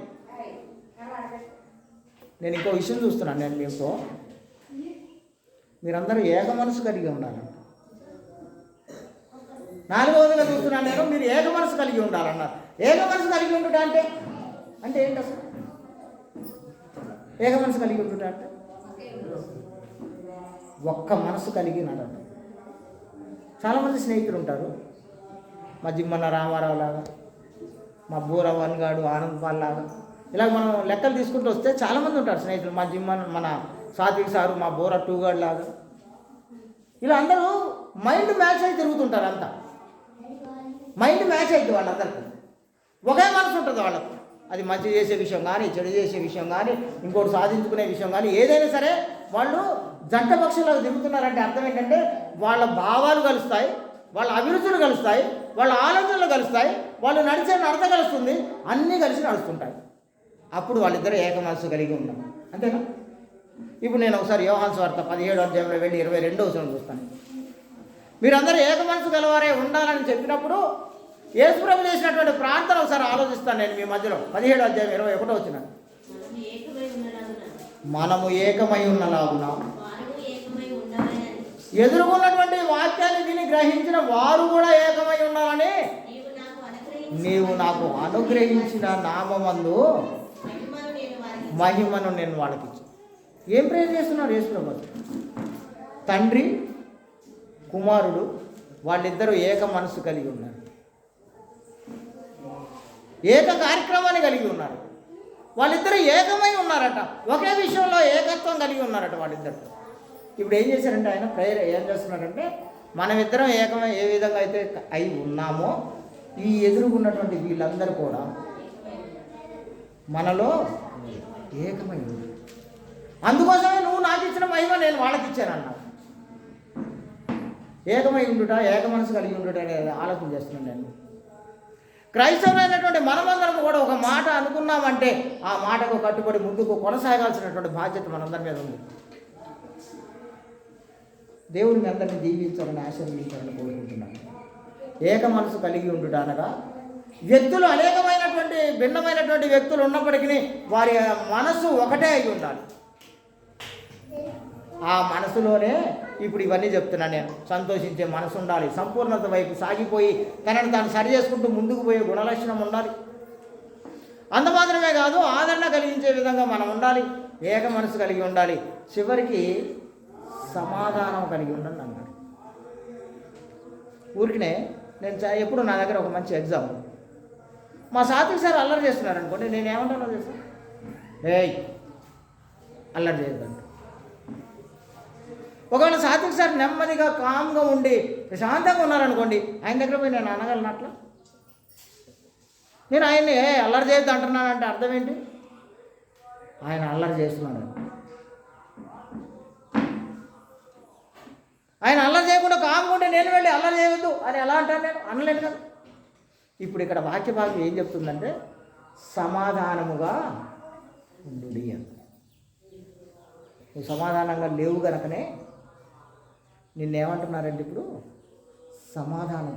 నేను ఇంకో విషయం చూస్తున్నాను. నేను మీతో మీరందరూ ఏక మనసు కలిగి ఉండాలంట. 4వదిగా చూస్తున్నాను నేను, మీరు ఏక మనసు కలిగి ఉండాలన్నారు. ఏక మనసు కలిగి ఉంటుట అంటే ఏంటి అసలు? ఏక మనసు కలిగి ఉంటుట అంటే ఒక్క మనసు కలిగి ఉన్నాడంట. చాలామంది స్నేహితులు ఉంటారు. మా జిమ్మన్న రామారావు లాగా, మా బూరవన్ గాడు ఆనంద్ పాల్ లాగా, ఇలా మనం లెక్కలు తీసుకుంటూ వస్తే చాలామంది ఉంటారు స్నేహితులు. మా జిమ్మన్, మన సాత్విక్ సారు, మా బోరా టూగాడు లాగా, ఇలా అందరూ మైండ్ మ్యాచ్ అయి తిరుగుతుంటారు. అంతా మైండ్ మ్యాచ్ అయితే వాళ్ళందరికీ ఒకే మనసు ఉంటుంది వాళ్ళకు. అది మంచి చేసే విషయం కానీ, చెడు చేసే విషయం కానీ, ఇంకోటి సాధించుకునే విషయం కానీ, ఏదైనా సరే వాళ్ళు జంట పక్షులకు తిరుగుతున్నారంటే అర్థం ఏంటంటే వాళ్ళ భావాలు కలుస్తాయి, వాళ్ళ అభిరుచులు కలుస్తాయి, వాళ్ళ ఆలోచనలు కలుస్తాయి, వాళ్ళు నడిచే నడత కలుస్తుంది, అన్నీ కలిసి నడుస్తుంటాయి. అప్పుడు వాళ్ళిద్దరూ ఏక మనసు కలిగి ఉన్నాం. అంతేనా? ఇప్పుడు నేను ఒకసారి యోహాను సువార్త 17వ అధ్యాయంలో వెళ్ళి 22వ వచనం చూస్తాను. మీరందరూ ఏక మనసు గలవారే ఉండాలని చెప్పినప్పుడు యేసుప్రభు చేసినటువంటి ప్రార్థన ఒకసారి ఆలోచిస్తాను నేను మీ మధ్యలో. 17వ అధ్యాయం 21వ వచనం, మనము ఏకమై ఉన్నలాగున ఎదుర్కొన్నటువంటి వాక్యాన్ని విని గ్రహించిన వారు కూడా ఏకమై ఉండాలని నీవు నాకు అనుగ్రహించిన నామమందు మహిమను నేను వాళ్ళకి ఇచ్చాను. ఏం ప్రేయర్ చేస్తున్నారు యేసుప్రభు? తండ్రి కుమారుడు వాళ్ళిద్దరూ ఏక మనసు కలిగి ఉన్నారు, ఏక కార్యక్రమాన్ని కలిగి ఉన్నారు. వాళ్ళిద్దరూ ఏకమై ఉన్నారట, ఒకే విషయంలో ఏకత్వం కలిగి ఉన్నారట వాళ్ళిద్దరు. ఇప్పుడు ఏం చేశారంటే ఆయన ప్రేయర్ ఏం చేస్తున్నారంటే మనమిద్దరం ఏకమై ఏ విధంగా అయితే అయి ఉన్నామో ఈ ఎదురుగున్నటువంటి వీళ్ళందరూ కూడా మనలో ఏకమై ఉన్నారు. అందుకోసమే నువ్వు నాకు ఇచ్చిన మహిమ నేను వాళ్ళకి ఇచ్చాను అన్నా. ఏకమై ఉండుట, ఏక మనసు కలిగి ఉండుట అనేది ఆలోచన చేస్తున్నాను నేను. క్రైస్తవులైనటువంటి మనమందరం కూడా ఒక మాట అనుకున్నామంటే ఆ మాటకు కట్టుబడి ముందుకు కొనసాగాల్సినటువంటి బాధ్యత మనందరి మీద ఉంది. దేవుడు మీ అందరినీ దీవించాలని ఆశీర్వదించాలని కోరుకుంటున్నాను. ఏక మనసు కలిగి ఉండుట అనగా వ్యక్తులు అనేకమైనటువంటి భిన్నమైనటువంటి వ్యక్తులు ఉన్నప్పటికీ వారి మనసు ఒకటే అయి ఉండాలి. ఆ మనసులోనే ఇప్పుడు ఇవన్నీ చెప్తున్నాను నేను. సంతోషించే మనసు ఉండాలి, సంపూర్ణత వైపు సాగిపోయి తనని తాను సరి చేసుకుంటూ ముందుకు పోయే గుణలక్షణం ఉండాలి. అంత మాత్రమే కాదు, ఆదరణ కలిగించే విధంగా మనం ఉండాలి, ఏక మనసు కలిగి ఉండాలి, చివరికి సమాధానం కలిగి ఉండండి అన్నాడు. ఊరికినే నేను ఎప్పుడు నా దగ్గర ఒక మంచి ఎగ్జాంపుల్, మా సాత్విక్ సార్ అల్లరి చేస్తున్నారు అనుకోండి, నేను ఏమంటానో తెలుసా? ఏయ్ అల్లరి చేయొద్దండి. ఒకవేళ సాత్విక్ సార్ నెమ్మదిగా కామ్గా ఉండి ప్రశాంతంగా ఉన్నారనుకోండి, ఆయన దగ్గర పోయి నేను అనగలను అట్లా? నేను ఆయన్ని అల్లరి చేయొద్దు అంటున్నానంటే అర్థం ఏంటి? ఆయన అల్లరి చేస్తున్నాడు. ఆయన అల్లరి చేయకుండా కామ్గా నేను వెళ్ళి అల్లరి చేయవద్దు అని ఎలా అంటాను? నేను అనలేను కదా. ఇప్పుడు ఇక్కడ వాక్య భాగం ఏం చెప్తుందంటే సమాధానముగా ఉండు అని. నువ్వు సమాధానంగా లేవు కనుకనే నిన్నేమంటున్నారంటే ఇప్పుడు సమాధానం.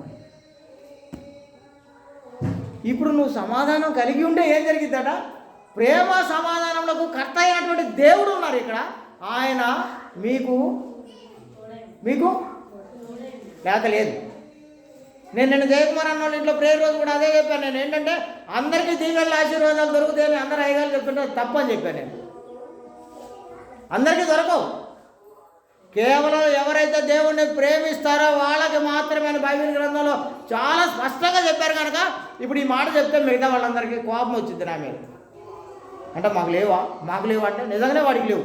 ఇప్పుడు నువ్వు సమాధానం కలిగి ఉంటే ఏం జరిగిద్దట? ప్రేమ సమాధానములకు కర్త అయినటువంటి దేవుడు ఉన్నారు ఇక్కడ. ఆయన మీకు లేక లేదు. నేను జయకుమార్ అన్న వాళ్ళ ఇంట్లో ప్రేయర్ రోజు కూడా అదే చెప్పాను. నేను ఏంటంటే అందరికీ దీవెనల ఆశీర్వాదాలు దొరుకుతాయని అందరూ అయ్యగారు చెప్తుంటే తప్పని చెప్పాను. నేను అందరికీ దొరకవు. కేవలం ఎవరైతే దేవుణ్ణి ప్రేమిస్తారో వాళ్ళకి మాత్రమే బైబిల్ గ్రంథంలో చాలా స్పష్టంగా చెప్పారు కనుక ఇప్పుడు ఈ మాట చెప్తే మిగతా వాళ్ళందరికీ కోపం వచ్చింది నా మీద. అంటే మాకు లేవా అంటే నిజంగానే వాడికి లేవు.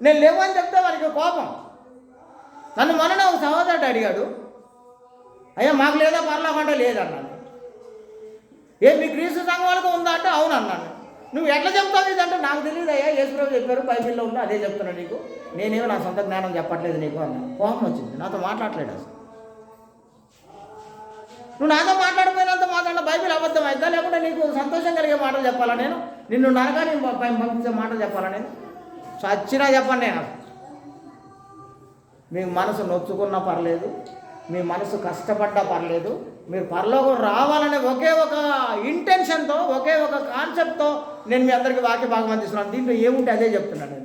నేను లేవు అని చెప్తే వాడికి కోపం. నన్ను మొన్న ఒక సహోదరుడు అడిగాడు, అయ్యా మాకు లేదా పర్లోకం అంటే లేదన్నాను. మీ క్రీస్తు సంఘం వాళ్ళకు ఉందా అంటే అవును అన్నాను. నువ్వు ఎట్లా చెప్తావు ఇదంటే నాకు తెలియదు అయ్యా, యేసుప్రభు చెప్పారు బైబిల్లో ఉందో అదే చెప్తున్నా నీకు, నేనేమో నా సొంత జ్ఞానం చెప్పట్లేదు నీకు అన్నాను. కోపం వచ్చింది, నాతో మాట్లాడలేదు అసలు. నువ్వు నాతో మాట్లాడిపోయినంత మాట్లాడిన బైబిల్ అబద్ధం అవుతా, లేకుంటే నీకు సంతోషం కలిగే మాటలు చెప్పాలా? నేను నిన్ను నరగా నేను పంపించే మాటలు చెప్పాలా? నేను చచ్చినా చెప్పను. నేను మీ మనసు నొచ్చుకున్నా పర్లేదు, మీ మనసు కష్టపడ్డా పర్లేదు, మీరు పరలోకం రావాలనే ఒకే ఒక ఇంటెన్షన్తో, ఒకే ఒక కాన్సెప్ట్తో నేను మీ అందరికీ వాక్య భాగం అందిస్తున్నాను. దీంట్లో ఏముంటే అదే చెప్తున్నాను.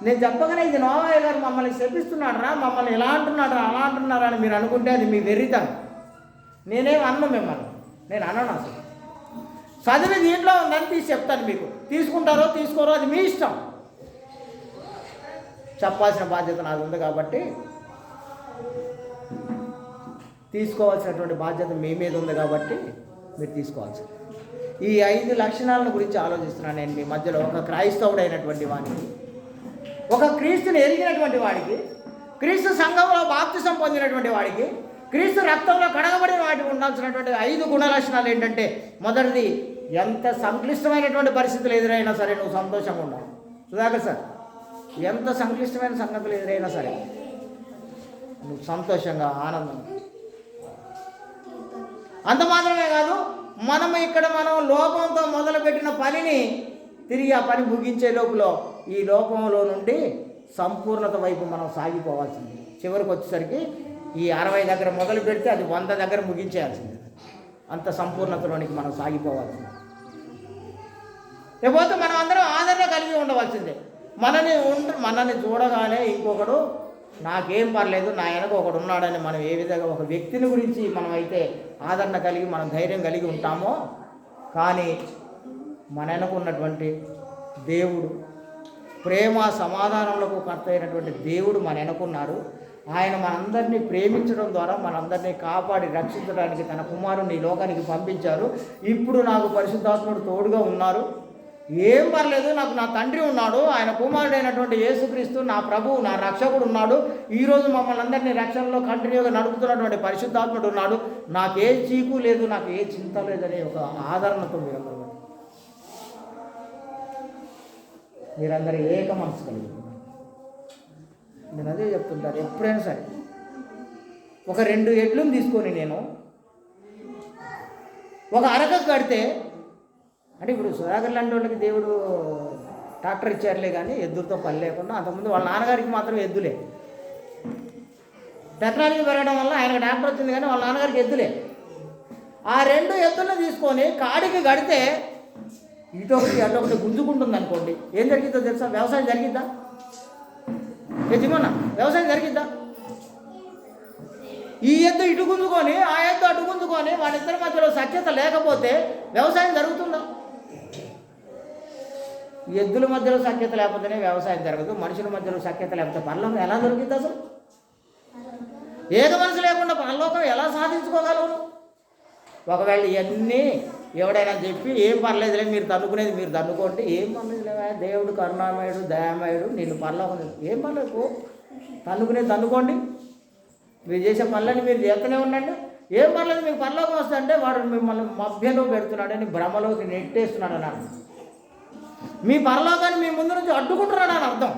నేను చెప్పగానే ఇది నోవయ్య గారు మమ్మల్ని శపిస్తున్నాడరా, మమ్మల్ని ఇలా అంటున్నాడు అలా అంటున్నారా అని మీరు అనుకుంటే అది మీ వెర్రితనం. నేనేం అన్ను మిమ్మల్ని, నేను అనను అసలు. చదివి దీంట్లో ఉందని తీసి చెప్తాను మీకు. తీసుకుంటారో తీసుకోరో అది మీ ఇష్టం. చెప్పాల్సిన బాధ్యత నాది ఉంది కాబట్టి, తీసుకోవాల్సినటువంటి బాధ్యత మీ మీద ఉంది కాబట్టి మీరు తీసుకోవాల్సింది. ఈ 5 లక్షణాలను గురించి ఆలోచిస్తున్నాను నేను మీ మధ్యలో. ఒక క్రైస్తవుడైనటువంటి వాడికి, ఒక క్రీస్తుని ఎరిగినటువంటి వాడికి, క్రీస్తు సంఘంలో బాప్తిసం పొందినటువంటి వాడికి, క్రీస్తు రక్తంలో కడగబడిన వాటికి ఉండాల్సినటువంటి 5 గుణ లక్షణాలు ఏంటంటే, మొదటిది, ఎంత సంక్లిష్టమైనటువంటి పరిస్థితులు ఎదురైనా సరే నువ్వు సంతోషంగా ఉండాలి. సుధాకర్ సార్, ఎంత సంక్లిష్టమైన సంగతులు ఎదురైనా సరే నువ్వు సంతోషంగా ఆనందంగా. అంత మాత్రమే కాదు, మనం లోకంతో మొదలుపెట్టిన పనిని తిరిగి ఆ పని ముగించే లోపల ఈ లోకంలో నుండి సంపూర్ణత వైపు మనం సాగిపోవాల్సింది. చివరికి వచ్చేసరికి ఈ 60 దగ్గర మొదలు పెడితే అది 100 దగ్గర ముగించేయాల్సింది. అంత సంపూర్ణతలోనికి మనం సాగిపోవాల్సింది. లేకపోతే మనం అందరం ఆదరణ కలిగి ఉండవలసిందే. మనల్ని చూడగానే ఇంకొకడు నాకేం పర్లేదు, నా వెనక ఒకడు ఉన్నాడని మనం ఏ విధంగా ఒక వ్యక్తిని గురించి మనం అయితే ఆదరణ కలిగి మనం ధైర్యం కలిగి ఉంటామో, కానీ మన వెనక ఉన్నటువంటి దేవుడు, ప్రేమ సమాధానములకు కర్త అయినటువంటి దేవుడు మన వెనకున్నారు. ఆయన మనందరినీ ప్రేమించడం ద్వారా మనందరినీ కాపాడి రక్షించడానికి తన కుమారుని ఈ లోకానికి పంపించారు. ఇప్పుడు నాకు పరిశుద్ధాత్ముడు తోడుగా ఉన్నారు. ఏం పర్లేదు, నాకు నా తండ్రి ఉన్నాడు, ఆయన కుమారుడైనటువంటి యేసుక్రీస్తు నా ప్రభువు, నా రక్షకుడు ఉన్నాడు. ఈరోజు మమ్మల్ని అందరినీ రక్షణలో కంటిన్యూగా నడుపుతున్నటువంటి పరిశుద్ధాత్ముడు ఉన్నాడు. నాకు ఏ చీకు లేదు, నాకు ఏ చింత లేదనే ఒక ఆదరణతో మీరందరూ ఏక మనసు కలిగి నేను అదే చెప్తుంటారు. ఎప్పుడైనా సరే ఒక 2 ఎడ్లను తీసుకొని నేను ఒక అరకకు కడితే, అంటే ఇప్పుడు సుధాకర్ లాంటి వాళ్ళకి దేవుడు ట్రాక్టర్ ఇచ్చారులే కానీ ఎద్దులతో పని లేకుండా, అంతకుముందు వాళ్ళ నాన్నగారికి మాత్రం ఎద్దులే. టెక్నాలజీ పెరగడం వల్ల ఆయనకు ట్రాక్టర్ వచ్చింది కానీ వాళ్ళ నాన్నగారికి ఎద్దులే. ఆ 2 ఎద్దులను తీసుకొని కాడికి కడితే ఇటొకటి అటొకటి గుంజుకుంటుంది అనుకోండి, ఏం జరిగిద్దో తెలుసా? వ్యవసాయం జరిగిద్దా? నిజమన్నా వ్యవసాయం జరిగిద్దా? ఈ ఎద్దు ఇటు గుంజుకొని ఆ ఎద్దు అటు గుంజుకొని వాళ్ళిద్దరి మధ్యలో సఖ్యత లేకపోతే వ్యవసాయం జరుగుతుందా? ఎద్దుల మధ్యలో సఖ్యత లేకపోతేనే వ్యవసాయం జరగదు. మనుషుల మధ్యలో సఖ్యత లేకపోతే పరలోకం ఎలా దొరికింది? అసలు ఏక మనసు లేకుండా పరలోకం ఎలా సాధించుకోగలవు? ఒకవేళ ఇవన్నీ ఎవడైనా చెప్పి ఏం పర్లేదులే మీరు తన్నుకునేది మీరు తన్నుకోండి, ఏం పర్లేదులే దేవుడు కరుణామయుడు దయామయుడు నిన్ను పర్లోకం ఏం పర్లేదు తన్నుకునేది తన్నుకోండి, మీరు చేసే పనులని మీరు చేస్తూనే ఉండండి, ఏం పర్లేదు మీకు పరలోకం వస్తుందంటే వాడు మిమ్మల్ని మభ్యలో పెడుతున్నాడని భ్రమలోకి నెట్టేస్తున్నాడు అని అర్థం. మీ పరలోకాన్ని మీ ముందు నుంచి అడ్డుకుంటున్నాడు అని అర్థం.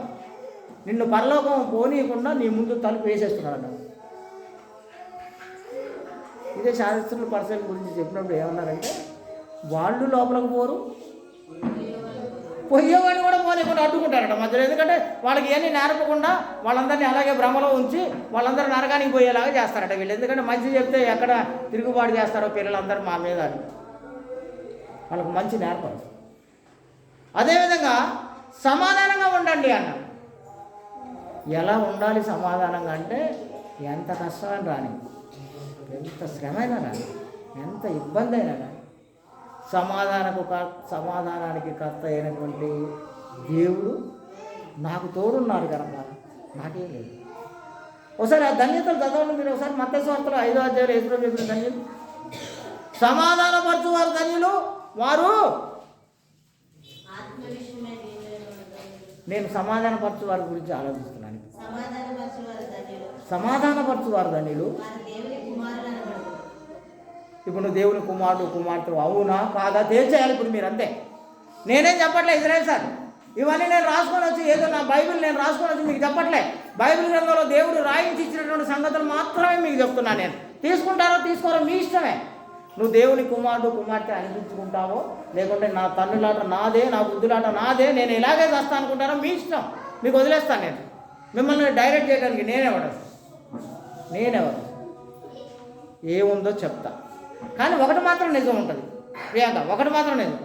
నిన్ను పరలోకం పోనీయకుండా నీ ముందు తలుపు వేసేస్తున్నాడు అన్నాడు. ఇదే శాస్త్రుల పర్సన్ గురించి చెప్పినప్పుడు ఏమన్నారంటే వాళ్ళు లోపలికి పోరు, పోయేవాడిని కూడా పోనీయకుండా అడ్డుకుంటారట మధ్యలో. ఎందుకంటే వాళ్ళకి ఇవన్నీ నేర్పకుండా వాళ్ళందరినీ అలాగే భ్రమలో ఉంచి వాళ్ళందరూ నరకానికి పోయేలాగా చేస్తారట వీళ్ళు. ఎందుకంటే మంచి చెప్తే ఎక్కడ తిరుగుబాటు చేస్తారో పిల్లలందరూ మా మీద అని వాళ్ళకు మంచి నేర్పరు. అదేవిధంగా సమాధానంగా ఉండండి అన్నాడు. ఎలా ఉండాలి సమాధానంగా అంటే ఎంత కష్టమైన రాని, ఎంత శ్రమైనా రాని, ఎంత ఇబ్బంది అయినా రాని సమాధానానికి కర్త అయినటువంటి దేవుడు నాకు తోడున్నారు కనుక నాకేం లేదు. ఒకసారి ఆ ధన్యతలు చదవండి మీరు. ఒకసారి మత్తయి సువార్తలో 5వ అధ్యాయంలో యేసు చెప్పిన ధన్యులు, సమాధానపరచు వారు ధన్యులు వారు. నేను సమాధానపరచు వారి గురించి ఆలోచిస్తున్నాను. సమాధానపరచు వారు ధన్యులు. ఇప్పుడు నువ్వు దేవుని కుమారుడు కుమార్తె అవునా కాదా తేల్చేయాలి ఇప్పుడు మీరు, అంతే. నేనేం చెప్పట్లే ఇజ్రాయేల్ సార్, ఇవన్నీ నేను రాసుకొని వచ్చి ఏదో నా బైబిల్ నేను రాసుకొని వచ్చి మీకు చెప్పట్లే. బైబిల్ గ్రంథంలో దేవుడు రాయించి ఇచ్చినటువంటి సంగతులు మాత్రమే మీకు చెప్తున్నాను. నేను తీసుకుంటారో తీసుకోరో మీ ఇష్టమే. నువ్వు దేవుని కుమారుడు కుమార్తె అనిపించుకుంటావో లేకుంటే నా తన్నులాట నాదే, నా బుద్ధులాట నాదే, నేను ఇలాగే చేస్తా అనుకుంటానో మీ ఇష్టం, మీకు వదిలేస్తాను. నేను మిమ్మల్ని డైరెక్ట్ చేయడానికి నేనెవరు ఏముందో చెప్తా. కానీ ఒకటి మాత్రం నిజం ఉంటుంది ప్రియాంక, ఒకటి మాత్రం నిజం,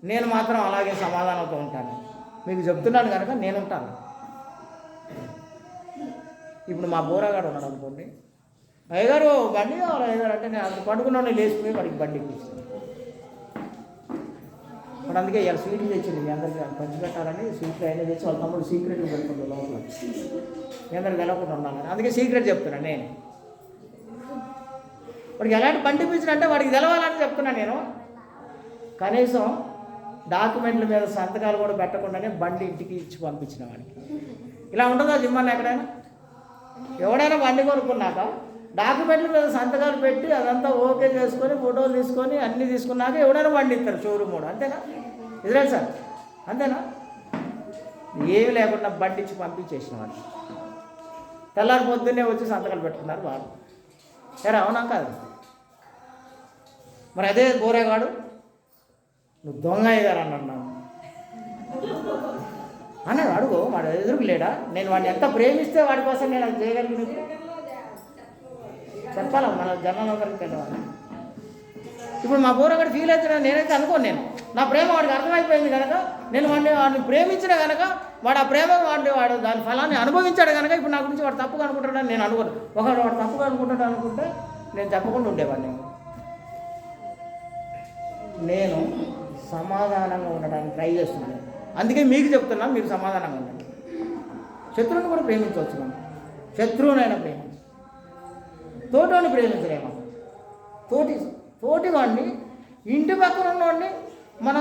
నేను మాత్రం అలాగే సమాధానంతో ఉంటాను. మీకు చెప్తున్నాను కనుక నేను ఉంటాను. ఇప్పుడు మా బోరాగాడు ఉన్నాడు అనుకోండి, అయ్యగారు బండి కావాలి అయ్యగారు అంటే నేను అది పడుకున్నాను లేచిపోయి వాడికి బండి ఇప్పిస్తాను. వాడు అందుకే ఇలా స్వీట్లు తెచ్చింది మీ అందరికీ పంచిపెట్టాలని. స్వీట్లు అయినా తెచ్చి వాళ్ళ తమ్ముడు సీక్రెట్లు పెడుతుంది లోపల, మీ అందరికి వెళ్ళకుండా ఉండాలని. అందుకే సీక్రెట్ చెప్తున్నాను నేను. వాడికి ఎలాంటి బండి ఇప్పించినంటే వాడికి తెలవాలని చెప్తున్నాను నేను. కనీసం డాక్యుమెంట్ల మీద సంతకాలు కూడా పెట్టకుండానే బండి ఇంటికి ఇచ్చి పంపించిన వాడికి. ఇలా ఉంటుందా జిమ్మని ఎక్కడైనా? ఎవడైనా బండి కొనుక్కున్నాక డాక్యుమెంట్ల మీద సంతకాలు పెట్టి అదంతా ఓకే చేసుకొని ఫోటోలు తీసుకొని అన్నీ తీసుకున్నాక ఎవడైనా బండి ఇస్తారు షోరూమ్ కూడా, అంతేనా ఇజ్రాయేల్ సార్? అంతేనా? ఏమి లేకుండా బండి ఇచ్చి పంపించేసిన వాడు. తెల్లారి పొద్దున్నే వచ్చి సంతకాలు పెట్టుకున్నారు వాళ్ళు. సరే అవునా కాదు? మరి అదే బోరేగాడు నువ్వు దొంగ అయ్యారు అన్నాడు అన్నాడు. అడుగు వాడు ఎదురుకు లేడా? నేను వాడిని ఎంత ప్రేమిస్తే వాడి కోసం నేను అది చేయగలిగిన చెప్పాలా మన జనాలందరికీ తెలియాలి. ఇప్పుడు మా బోరగాడు ఫీల్ అవుతున్నాడు, నేనైతే అనుకోను. నేను నా ప్రేమ వాడికి అర్థమైపోయింది కనుక నేను వాడిని ప్రేమించిన కనుక వాడు ఆ ప్రేమ వాడు దాని ఫలాన్ని అనుభవించాడు కనుక ఇప్పుడు నా గురించి వాడు తప్పుగా అనుకుంటాడని నేను అనుకోను. ఒకవేళ వాడు తప్పుగా అనుకుంటాడు అనుకుంటే నేను చెప్పకుండా ఉండేవాడిని. నేను సమాధానంగా ఉండడానికి ట్రై చేస్తున్నాను. అందుకే మీకు చెప్తున్నా, మీరు సమాధానంగా ఉండండి. శత్రువుని కూడా ప్రేమించవచ్చు మనం. శత్రువునైనా ప్రేమించు, తోటోని ప్రేమించలేమా? తోటి వాడిని, ఇంటి పక్కన ఉన్నవాడిని, మన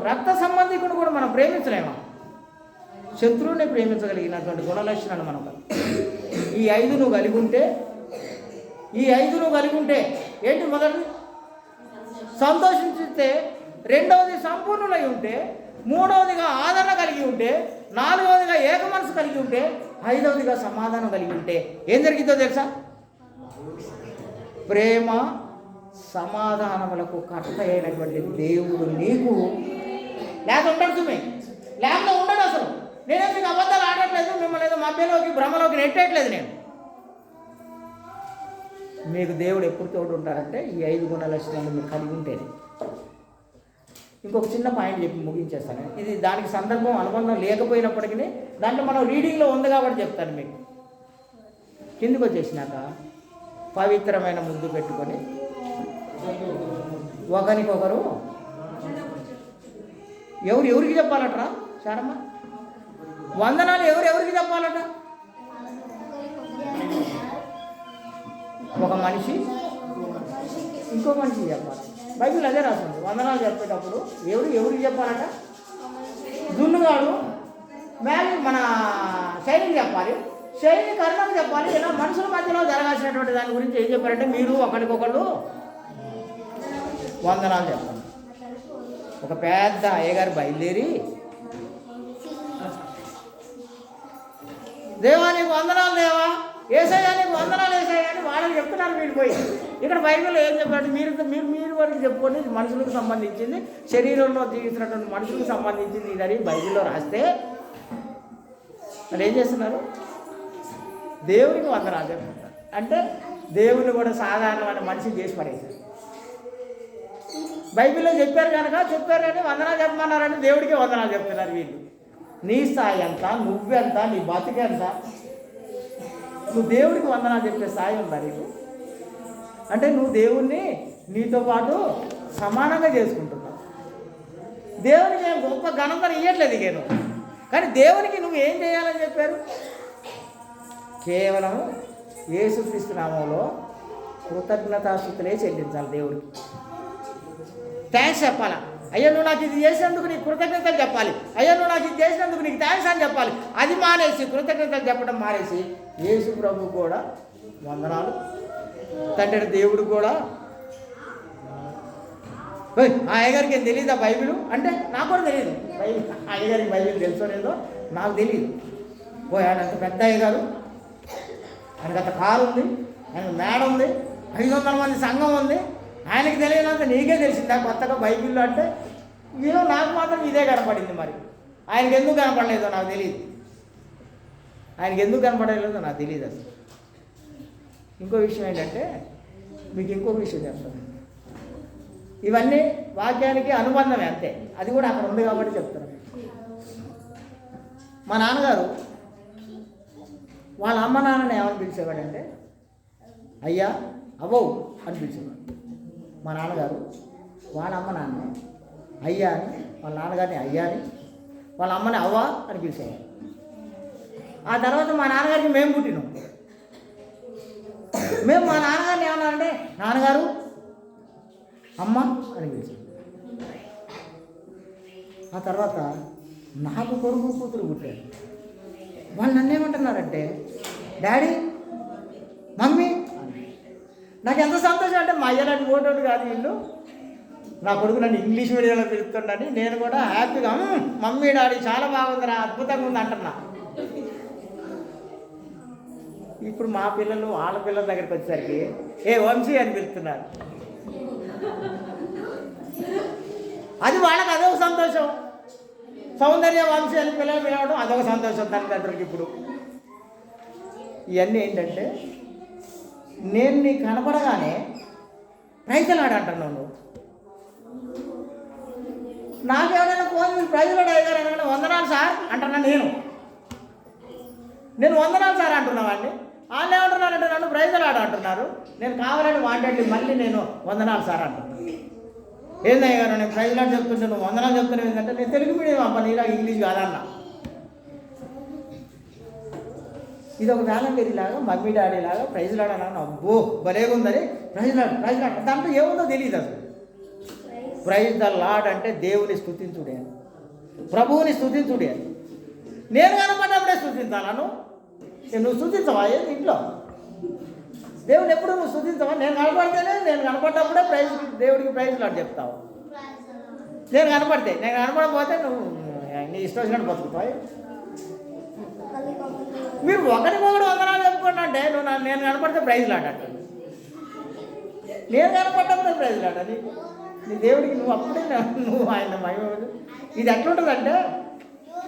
రక్త సంబంధికుని కూడా మనం ప్రేమించలేమా? శత్రువుని ప్రేమించగలిగినటువంటి గుణలక్షణాలు మనకు ఈ 5 నువ్వు కలిగి ఉంటే ఏంటి? మొదటి సంతోషించితే, రెండవది సంపూర్ణులై ఉంటే, మూడవదిగా ఆదరణ కలిగి ఉంటే, నాలుగవదిగా ఏక మనసు కలిగి ఉంటే, ఐదవదిగా సమాధానం కలిగి ఉంటే ఏం జరిగిందో తెలుసా? ప్రేమ సమాధానములకు కర్త అయినటువంటి దేవుడు నీకు లేక ఉండడు. లేకుండా ఉండడు అసలు. నేనే మీకు అబద్ధాలు ఆడట్లేదు, మిమ్మల్ని ఏదో మధ్యలోకి భ్రమలోకి నెట్టేయట్లేదు. నేను మీకు దేవుడు ఎప్పుడు తోడు ఉంటారంటే ఈ 5 గుణ లక్షణాలు మీరు కలిగి ఉంటేనే. ఇంకొక చిన్న పాయింట్ చెప్పి ముగించేస్తాను. ఇది దానికి సందర్భం అనుబంధం లేకపోయినప్పటికీ దాంట్లో మనం రీడింగ్లో ఉంది కాబట్టి చెప్తాను మీకు. కిందికి వచ్చేసినాక పవిత్రమైన ముద్దు పెట్టుకొని ఒకరికొకరు ఎవరికి చెప్పాలట్రా శారమ్మ? వందనాలు ఎవరెవరికి చెప్పాలట? ఒక మనిషి ఇంకో మనిషి చెప్పాలి. బైబిల్ అదే రాస్తుంది. వందనాలు చెప్పేటప్పుడు ఎవరికి చెప్పాలట? దున్నుగాడు మన శైలికి చెప్పాలి, శైలి కరుణకు చెప్పాలి. ఇలా మనుషుల మధ్యలో జరగాల్సినటువంటి దాని గురించి ఏం చెప్పారంటే మీరు ఒకరికొకళ్ళు వందనాలు చెప్పండి. ఒక పెద్ద అయ్యగారు బయలుదేరి దేవా నీకు వందనాలు దేవా, ఏసయ్యా నీకు వందనాలు ఏసయ్యా అని వాళ్ళకి చెప్తున్నారు. మీరు పోయి ఇక్కడ బైబిల్లో ఏం చెప్పారు? మీరు వరకు చెప్పుకోండి, మనుషులకు సంబంధించింది, శరీరంలో జీవిస్తున్నటువంటి మనుషులకు సంబంధించింది ఇదని బైబిల్లో రాస్తే మరి ఏం చేస్తున్నారు? దేవునికి వందనాలు చెప్తున్నారు. అంటే దేవుని కూడా సాధారణమైన మనిషిని చేసి పడేశారు. బైబిల్లో చెప్పారు కానీ వందనాలు చెప్పమన్నారని దేవుడికి వందనాలు చెప్తున్నారు వీళ్ళు. నీ స్థాయి ఎంత, నువ్వెంత, నీ బతికెంత, నువ్వు దేవుడికి వందనాలు చెప్పే స్థాయి ఉందా నీకు? అంటే నువ్వు దేవుణ్ణి నీతో పాటు సమానంగా చేసుకుంటున్నావు. దేవునికి ఏం గొప్ప ఘనతను ఇవ్వట్లేదు ఇక నువ్వు. కానీ దేవునికి నువ్వు ఏం చేయాలని చెప్పారు? కేవలం యేసుక్రీస్తు నామంలో కృతజ్ఞతాస్తుతులే చెల్లించాలి దేవుడికి. థ్యాంక్స్ చెప్పాలా? అయ్యా నువ్వు నాకు ఇది చేసినందుకు నీకు కృతజ్ఞతలు చెప్పాలి, అయ్యా నువ్వు నాకు ఇది చేసినందుకు నీకు థ్యాంక్స్ అని చెప్పాలి. అది మానేసి కృతజ్ఞతలు చెప్పడం మానేసి యేసు ప్రభు కూడా వందనాలు, తండ్రి దేవుడు కూడా ఆ అయ్యగారికి ఏం తెలియదా బైబిల్ అంటే? నాకు కూడా తెలియదు. బైబిల్ అయ్యగారికి బైబిల్ తెలుసో లేదో నాకు తెలియదు. ఆయన అంత పెద్ద అయ్యగారు, ఆయనకు అంత కారు ఉంది, ఆయనకు మేడ ఉంది, 500 మంది సంఘం ఉంది, ఆయనకి తెలియనంత నీకే తెలిసిందా కొత్తగా బైబిల్లో అంటే? ఏదో నాకు మాత్రం ఇదే కనపడింది. మరి ఆయనకి ఎందుకు కనపడలేదో నాకు తెలియదు. ఆయనకి ఎందుకు కనపడలేదో నాకు తెలియదు అసలు. ఇంకో విషయం ఏంటంటే మీకు ఇంకొక విషయం చెప్తాను. ఇవన్నీ వాక్యానికి అనుబంధమే అంతే, అది కూడా అక్కడ ఉంది కాబట్టి చెప్తాను. మా నాన్నగారు వాళ్ళ అమ్మ నాన్నని ఏమని పిలిచేవాడంటే అయ్యా అవ్వవు అని పిలిచేవాడు. మా నాన్నగారు వాళ్ళ అమ్మ నాన్న అయ్యా అని, వాళ్ళ నాన్నగారిని అయ్యా అని, వాళ్ళ అమ్మని అవ్వ అని పిలిచేవాడు. ఆ తర్వాత మా నాన్నగారికి మేము పుట్టినాం. మేము మా నాన్నగారిని ఏమన్నారంటే నాన్నగారు అమ్మ అని పిలిచాం. ఆ తర్వాత నాకు కొడుకు కూతురు పుట్టారు. వాళ్ళు నన్ను ఏమంటున్నారంటే డాడీ మమ్మీ. నాకు ఎంత సంతోషం అంటే మా అయ్య నన్ను ఓటోడు కాదు, వీళ్ళు నా కొడుకు నన్ను ఇంగ్లీష్ మీడియంలో పిలుస్తుండని నేను కూడా హ్యాపీగా మమ్మీ డాడీ చాలా బాగుందిరా, అద్భుతంగా ఉంది అంటున్నా. ఇప్పుడు మా పిల్లలు వాళ్ళ పిల్లల దగ్గరికి వచ్చేసరికి ఏ వంశీ అని పిలుస్తున్నారు. అది వాళ్ళకి అదొక సంతోషం. సౌందర్య వంశీ అని పిల్లలు పిలవడం అదొక సంతోషం తల్లిదండ్రులకి. ఇప్పుడు ఇవన్నీ ఏంటంటే నేను నీకు కనపడగానే ప్రైజలాడు అంటున్నావు నువ్వు. నాకెవరైనా ఫోన్ మీరు ప్రైజలాడు అయ్యారు అనగానే వందనాలు సార్ అంటున్నా. నేను వందనాలు సార్ అంటున్నావాడిని. వాళ్ళు ఏమంటున్నారంటే నన్ను ప్రైజలాడు అంటున్నారు. నేను కావాలని మాట్లాడి మళ్ళీ నేను వందనాలు సార్ అంటున్నాను. ఏందయ్య గారు నేను ప్రైజలాడు చెప్తుంటే నువ్వు వందనాలు చెప్తున్నావు ఏంటంటే నేను తెలుగు మీడియం అమ్మ, నీలా ఇంగ్లీష్ కాదన్నా. ఇది ఒక వ్యాలంటరీ లాగా మమ్మీ డాడీ లాగా ప్రైజ్లాడు అన్నాను. అబ్బో భలేగా ఉందని ప్రైజ్లాడు దాంట్లో ఏముందో తెలియదు అసలు. ప్రైజ్ ద లార్డ్ అంటే దేవుని స్తుతించుడే, ప్రభువుని స్తుతించుడే. నేను కనపడ్డప్పుడే స్తుతించాలను. నువ్వు స్తుతించవా ఏంటి ఇంట్లో? దేవుని ఎప్పుడు నువ్వు స్తుతించవా? నేను కనపడ్డప్పుడే దేవుడికి ప్రైజ్ లార్డ్ చెప్తావు. నేను కనపడకపోతే నువ్వు నీ ఇష్టం వచ్చినట్టు బతుకుతావు. మీరు ఒకరికొకరు వందనాలు చెప్పుకోండి అంటే నేను కనపడితే ప్రైజ్ లాట్ అంటాను. నేను కనపడ్డప్పుడే ప్రైజ్ లాట నీ దేవుడికి. నువ్వు అప్పుడే నువ్వు ఆయన మహిమ. ఇది ఎట్లుంటుందంటే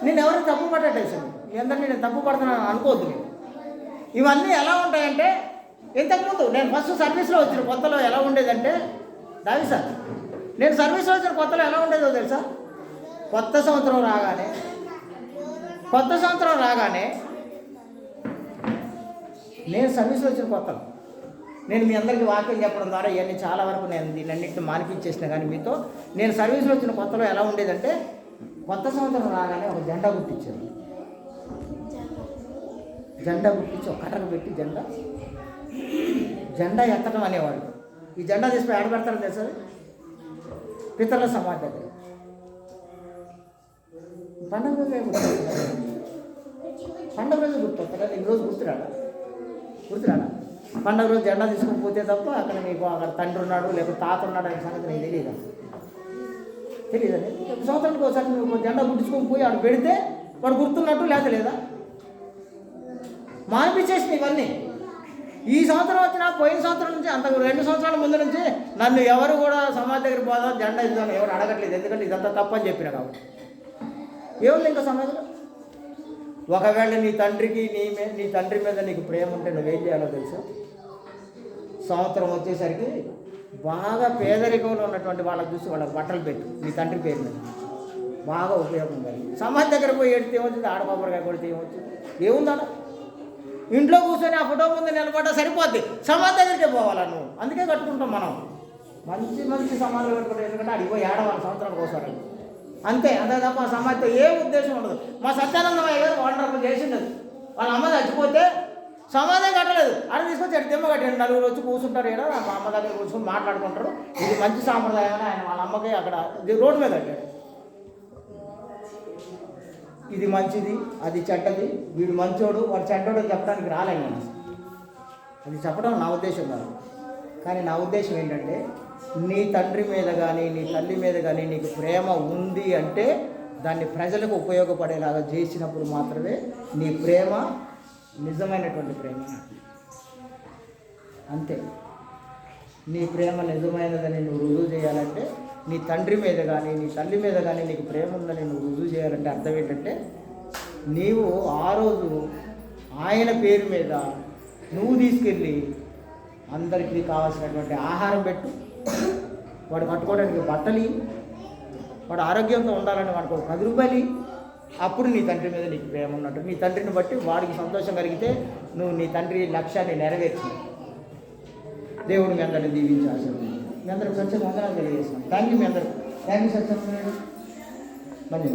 నేను ఎవరైనా తప్పు పట్టేసాను, మీ అందరినీ నేను తప్పు పడుతున్నాను అనుకోవద్దు. నేను ఇవన్నీ ఎలా ఉంటాయంటే ఇంతకుముందు నేను ఫస్ట్ సర్వీస్లో వచ్చిన కొత్తలో ఎలా ఉండేదంటే దావి సార్, నేను సర్వీస్లో వచ్చిన కొత్తలో ఎలా ఉండేదో తెలుసా? కొత్త సంవత్సరం రాగానే నేను సర్వీస్లో వచ్చిన కొత్తలో నేను మీ అందరికీ వాక్యం చెప్పడం ద్వారా ఇవన్నీ చాలా వరకు నేను దీన్నన్నింటిని మానిపించేసిన. కానీ మీతో నేను సర్వీస్లో వచ్చిన కొత్తలో ఎలా ఉండేదంటే కొత్త సంవత్సరం రాగానే ఒక జెండా గుర్తించారు. జెండా గుర్తించి ఒక కట్టకు పెట్టి జెండా ఎత్తడం అనేవాడు. ఈ జెండా తీసుకుని ఆడ పెడతారు తెలుసా? పితరుల సమాధి దగ్గర. పండుగ రోజే గుర్తొస్తారా? పండుగ రోజు గుర్తొస్తారా? నీకు రోజు గుర్తురాడా? పండుగ రోజు జెండా తీసుకొని పోతే తప్ప అక్కడ నీకు అక్కడ తండ్రి ఉన్నాడు లేకపోతే తాత ఉన్నాడు అనే సంగతి నీకు తెలియదండి. సంవత్సరానికి ఒకసారి నువ్వు జెండా గుడ్డించుకొని పోయి ఆడు పెడితే వాడు గుర్తున్నట్టు లేదా? మానిపించేసిన ఇవన్నీ ఈ సంవత్సరం వచ్చినా పోయిన సంవత్సరం నుంచి అంత 2 సంవత్సరాల ముందు నుంచి నన్ను ఎవరు కూడా సమాధి దగ్గర పోదాం జెండా ఇద్దాం ఎవరు అడగట్లేదు. ఎందుకంటే ఇదంతా తప్పని చెప్పిన కాబట్టి ఏముంది ఇంకా సమాధిలో. ఒకవేళ నీ తండ్రి మీద నీకు ప్రేమ ఉంటే నువ్వేం చేయాలో తెలుసా? సంవత్సరం వచ్చేసరికి బాగా పేదరికంలో ఉన్నటువంటి వాళ్ళకి చూసి వాళ్ళకి బట్టలు పెట్టు నీ తండ్రి పేరు మీద. బాగా ఉపయోగం కాదు. సమాధి దగ్గర పోయి ఏడితే ఏమవుతుంది? ఆడకొబ్బరికాయ కొడితే ఏమవుతుంది? ఏముందా? ఇంట్లో కూర్చొని ఆ ఫోటో ముందు నిలబడ్డా సరిపోద్ది. సమాధి దగ్గరికే పోవాలా నువ్వు? అందుకే కట్టుకుంటాం మనం మంచి సమాధులు కట్టుకుంటాం. ఎందుకంటే అడిగిపోయి ఏడవాలి సంవత్సరానికి ఒకసారి అంతే తప్ప ఆ సమాధితో ఏ ఉద్దేశం ఉండదు. మా సత్యానందమయ్య గారు వండర్ఫుల్ చేసిండదు. వాళ్ళ అమ్మ చచ్చిపోతే సమాధం కట్టలేదు, అక్కడ తీసుకొచ్చి ఎటు దిమ్మ కట్టాడు. నలుగురు వచ్చి కూర్చుంటారు ఇక్కడ మా అమ్మ దగ్గర కూర్చొని మాట్లాడుకుంటారు. ఇది మంచి సాంప్రదాయం అని ఆయన వాళ్ళ అమ్మకి అక్కడ రోడ్డు మీద కట్టాడు. ఇది మంచిది, అది చెడ్డది, వీడు మంచోడు, వాడు చెడ్డోడు అని చెప్పడానికి రాలేను నేను. అది చెప్పడం నా ఉద్దేశం కాదు. కానీ నా ఉద్దేశం ఏంటంటే నీ తండ్రి మీద కానీ నీ తల్లి మీద కానీ నీకు ప్రేమ ఉంది అంటే దాన్ని ప్రజలకు ఉపయోగపడేలాగా చేసినప్పుడు మాత్రమే నీ ప్రేమ నిజమైనటువంటి ప్రేమ. అంతే. నీ ప్రేమ నిజమైనదని నువ్వు రుజువు చేయాలంటే నీ తండ్రి మీద కానీ నీ తల్లి మీద కానీ నీకు ప్రేమ ఉందని నువ్వు రుజువు చేయాలంటే అర్థం ఏంటంటే నీవు ఆ రోజు ఆయన పేరు మీద నువ్వు తీసుకెళ్ళి అందరికీ కావాల్సినటువంటి ఆహారం పెట్టు, వాడు కట్టుకోవడానికి బట్టలు, వాడు ఆరోగ్యంగా ఉండాలని వాడికి 10 రూపాయలు. అప్పుడు నీ తండ్రి మీద నీకు ప్రేమ ఉన్నట్టు. నీ తండ్రిని బట్టి వాడికి సంతోషం కలిగితే నువ్వు నీ తండ్రి లక్ష్యాన్ని నెరవేర్చు. దేవుడు మీ అందరిని దీవించి ఆశీర్వదించాలి. మీ అందరికి ప్రత్యేక వందనాలు తెలియజేస్తున్నాను. Thank you. మీ అందరూ థ్యాంక్ యూ సత్యం. మంచి